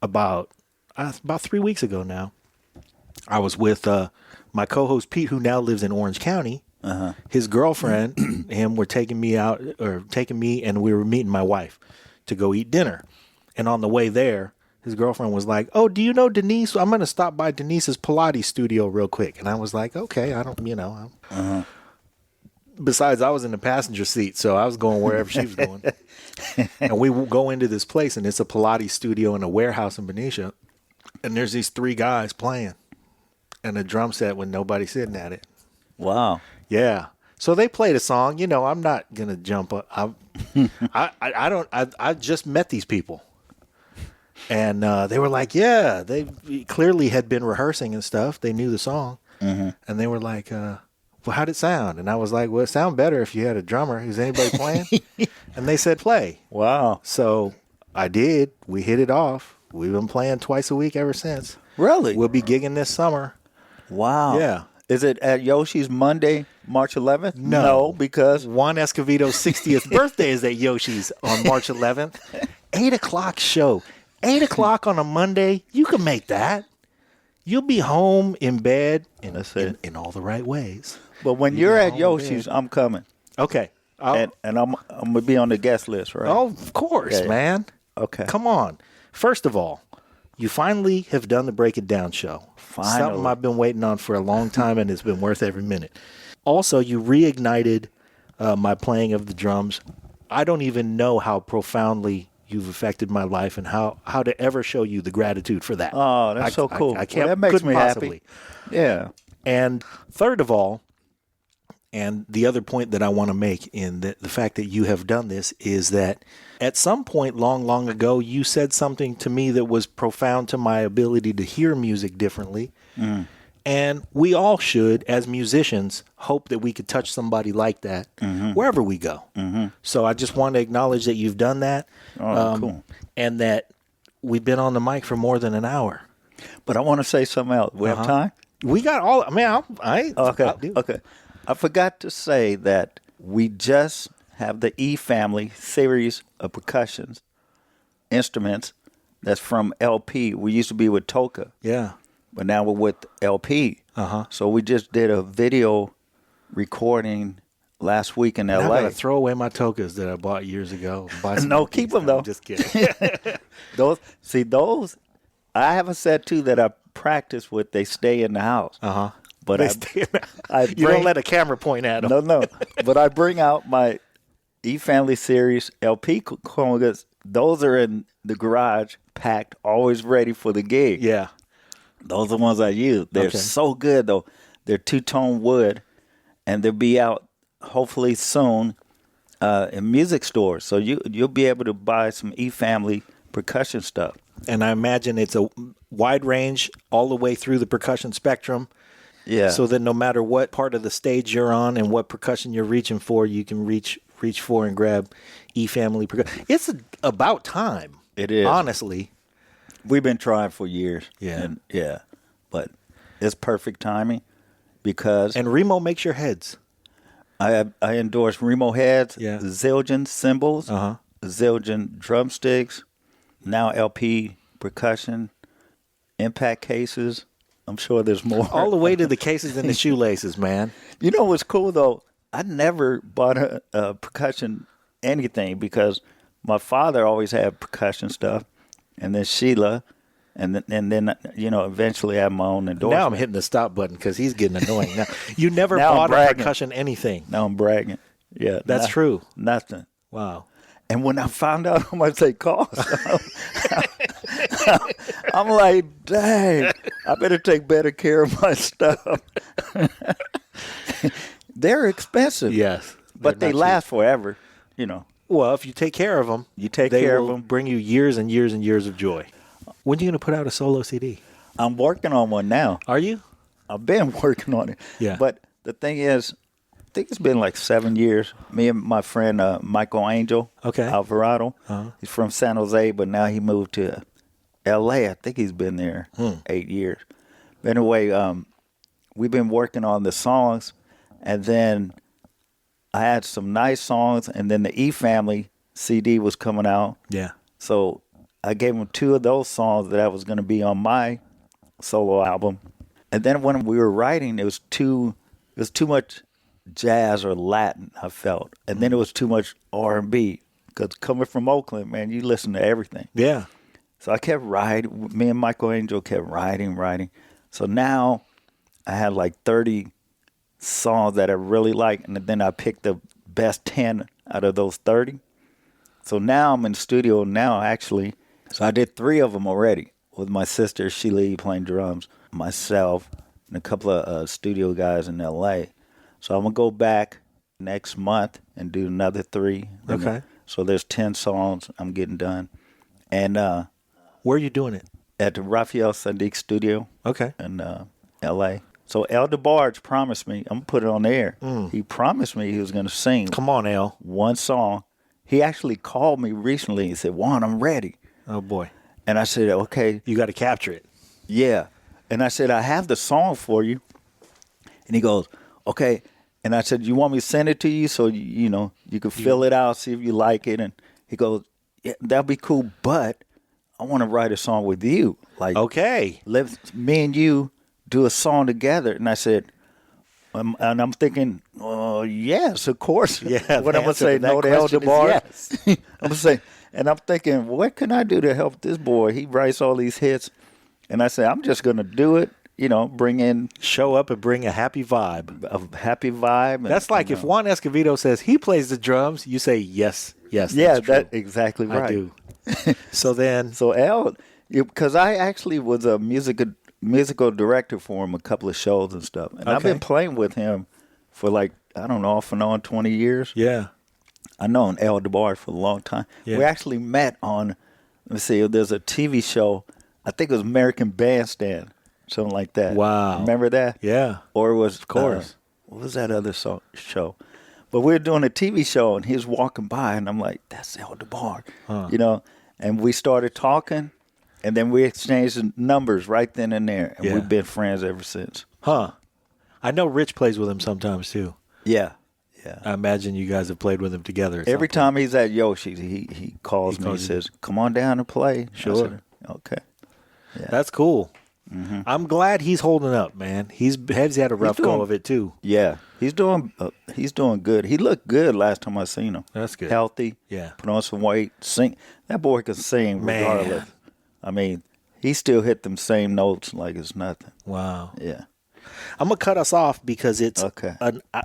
about 3 weeks ago now, I was with my co-host Pete, who now lives in Orange County. His girlfriend and him were taking me, and we were meeting my wife to go eat dinner. And on the way there, his girlfriend was like, "Oh, do you know Denise? I'm going to stop by Denise's Pilates studio real quick." And I was like, "Okay, I don't, Besides, I was in the passenger seat, so I was going wherever she was going. And we go into this place, and it's a Pilates studio in a warehouse in Benicia. And there's these 3 guys playing, and a drum set with nobody sitting at it. Wow. Yeah. So they played a song. I'm not gonna jump up. I just met these people, and they were like, "Yeah." They clearly had been rehearsing and stuff. They knew the song, and they were like, "Well, how'd it sound?" And I was like, "Well, it sound better if you had a drummer. Is anybody playing?" And they said, "Play." Wow. So I did. We hit it off. We've been playing twice a week ever since. Really? We'll be gigging this summer. Wow. Yeah. Is it at Yoshi's Monday, March 11th? No. Because Juan Escovedo's 60th birthday is at Yoshi's on March 11th. 8 o'clock show. 8 o'clock on a Monday. You can make that. You'll be home in bed That's it. in all the right ways. But when you're at Yoshi's, I'm coming. Okay. And I'm going to be on the guest list, right? Oh, of course, Yeah. man. Okay. Come on. First of all, you finally have done the Break It Down show. Finally. Something I've been waiting on for a long time, and it's been worth every minute. Also, you reignited my playing of the drums. I don't even know how profoundly you've affected my life and how to ever show you the gratitude for that. Oh, that's so cool. I can't. Well, that makes couldn't me possibly. happy. Yeah. And third of all, and the other point that I want to make in the fact that you have done this is that at some point long, long ago, you said something to me that was profound to my ability to hear music differently. And we all should, as musicians, hope that we could touch somebody like that wherever we go. So I just want to acknowledge that you've done that. Cool. And that we've been on the mic for more than an hour. But I want to say something else. We have time? We got all, I Okay. I'll do. Okay. I forgot to say that we just have the E family series of percussions instruments that's from LP. We used to be with Toka, Yeah. but now we're with LP. So we just did a video recording last week in I LA. gotta throw away my tokas that I bought years ago. Buy some No, more keep keys. them, though. I'm just kidding. Those I have a set too that I practice with. They stay in the house. But You don't let a camera point at them. No. But I bring out my E Family Series LP congas. Those are in the garage, packed, always ready for the gig. Yeah. Those are the ones I use. They're so good, though. They're two-tone wood, and they'll be out hopefully soon in music stores. So you'll be able to buy some E Family percussion stuff. And I imagine it's a wide range all the way through the percussion spectrum. Yeah. So that no matter what part of the stage you're on and what percussion you're reaching for, you can reach for and grab E Family percussion. It's about time. It is. Honestly. We've been trying for years. Yeah. But it's perfect timing because And Remo makes your heads. I endorse Remo heads, Yeah. Zildjian cymbals, Uh-huh. Zildjian drumsticks, now LP percussion, impact cases. I'm sure there's more. All the way to the cases and the shoelaces, man. You know what's cool though? I never bought a percussion anything because my father always had percussion stuff, and then Sheila, and then eventually I had my own endorsement. Now I'm hitting the stop button because he's getting annoying. Now you never Now I'm bought a bragging. percussion anything. Now I'm bragging. Yeah, That's true. Nothing. Wow. And when I found out how much they cost, I'm like, dang, I better take better care of my stuff. They're expensive. Yes, but they're they not last forever, Well, if you take care of them, You take they care of will them. bring you years and years and years of joy. When are you going to put out a solo CD? I'm working on one now. Are you? I've been working on it. Yeah. But the thing is, I think it's been like 7 years. Me and my friend Michael Angel Alvarado. He's from San Jose, but now he moved to L.A. I think he's been there 8 years. But anyway, we've been working on the songs, and then I had some nice songs, and then the E Family CD was coming out. Yeah. So I gave him 2 of those songs that was going to be on my solo album. And then when we were writing, it was too much jazz or Latin, I felt. And then it was too much R&B. Because coming from Oakland, man, you listen to everything. Yeah. So I kept writing. Me and Michael Angel kept writing. So now I had like 30 songs that I really like. And then I picked the best 10 out of those 30. So now I'm in the studio now, actually. So I did 3 of them already with my sister, Sheila E, playing drums, myself, and a couple of studio guys in L.A. So I'm going to go back next month and do another 3. Okay. So there's 10 songs I'm getting done. And Where are you doing it? at the Raphael Sadiq studio Okay. in L.A. So El DeBarge promised me, I'm going to put it on the air. He promised me he was going to sing Come on, Al. one song. He actually called me recently and said, Juan, I'm ready. Oh, boy. And I said, okay, You got to capture it. yeah. And I said, I have the song for you. And he goes, okay. And I said, you want me to send it to you so, you can fill it out, see if you like it? And he goes, yeah, that'd be cool, but I want to write a song with you. Like, Okay. let me and you do a song together. And I said, and I'm thinking, oh, yes, of course. Yeah, What the I'm going to answer say, to that no to El question is DeBar. yes. I'm going to say, and I'm thinking, what can I do to help this boy? He writes all these hits. And I said, I'm just going to do it, bring in Show up and bring a happy vibe. a happy vibe. And, That's like if Juan Escovedo says he plays the drums, you say, yes, yeah, that's true. that's exactly right. I do. So then, So Al, because I actually was a musical director for him a couple of shows and stuff. And I've Okay. been playing with him for like, I don't know, off and on 20 years. yeah. I known El DeBar for a long time. Yeah. We actually met on, let's see, there's a TV show. I think it was American Bandstand, something like that. Wow. Remember that? Yeah. Or it was, of course. what was that other show? But we were doing a TV show, and he was walking by, and I'm like, that's El DeBar, And we started talking, and then we exchanged numbers right then and there, and Yeah. we've been friends ever since. Huh. I know Rich plays with him sometimes, too. Yeah. I imagine you guys have played with him together. Every time he's at Yoshi, he calls me. He calls you. says, "Come on down and play." I Sure. said, okay. That's cool. Mm-hmm. I'm glad he's holding up, man. He's had a rough doing- go of it, too. Yeah, he's doing good. He looked good last time I seen him. That's good. Healthy. Yeah. Put on some weight. Sing. That boy can sing Man. regardless. I mean, He still hit them same notes like it's nothing. Wow. Yeah. I'm going to cut us off because it's Okay.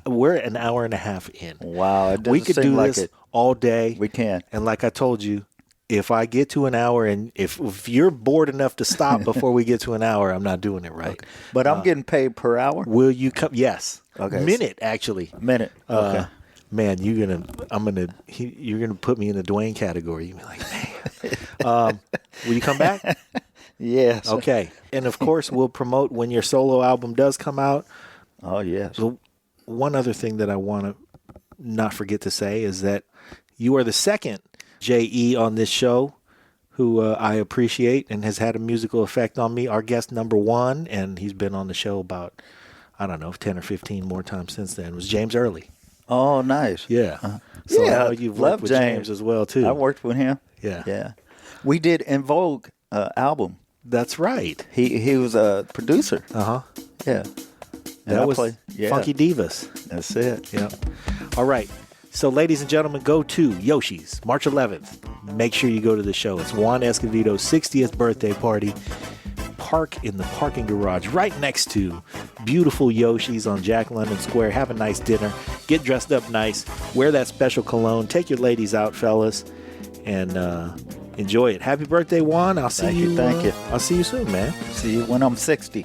we're an hour and a half in. Wow. It doesn't We could seem do like this it. all day. We can. And like I told you, if I get to an hour and if you're bored enough to stop before we get to an hour, I'm not doing it right. But I'm getting paid per hour? Will you come? Yes. Okay. Minute, actually. Minute. Okay. Man, you're gonna put me in the Dwayne category. You're like, man. Will you come back? Yes. Okay. And of course, we'll promote when your solo album does come out. Oh, yes. So one other thing that I want to not forget to say is that you are the second J.E. on this show who I appreciate and has had a musical effect on me. Our guest number one, and he's been on the show about, 10 or 15 more times since then, was James Early. Oh, nice. Yeah. So I know you've worked love with James as well, too. I worked with him. Yeah. Yeah. We did In Vogue album. That's right. He was a producer. Uh-huh. Yeah. And That I was yeah. Funky Divas. That's it. Yeah. All right. So, ladies and gentlemen, go to Yoshi's March 11th. Make sure you go to the show. It's Juan Escovedo's 60th birthday party. Park in the parking garage right next to beautiful Yoshi's on Jack London Square. Have a nice dinner. Get dressed up nice. Wear that special cologne. Take your ladies out, fellas, and enjoy it. Happy birthday, Juan. I'll see you. Thank you. I'll see you soon, man. See you when I'm 60.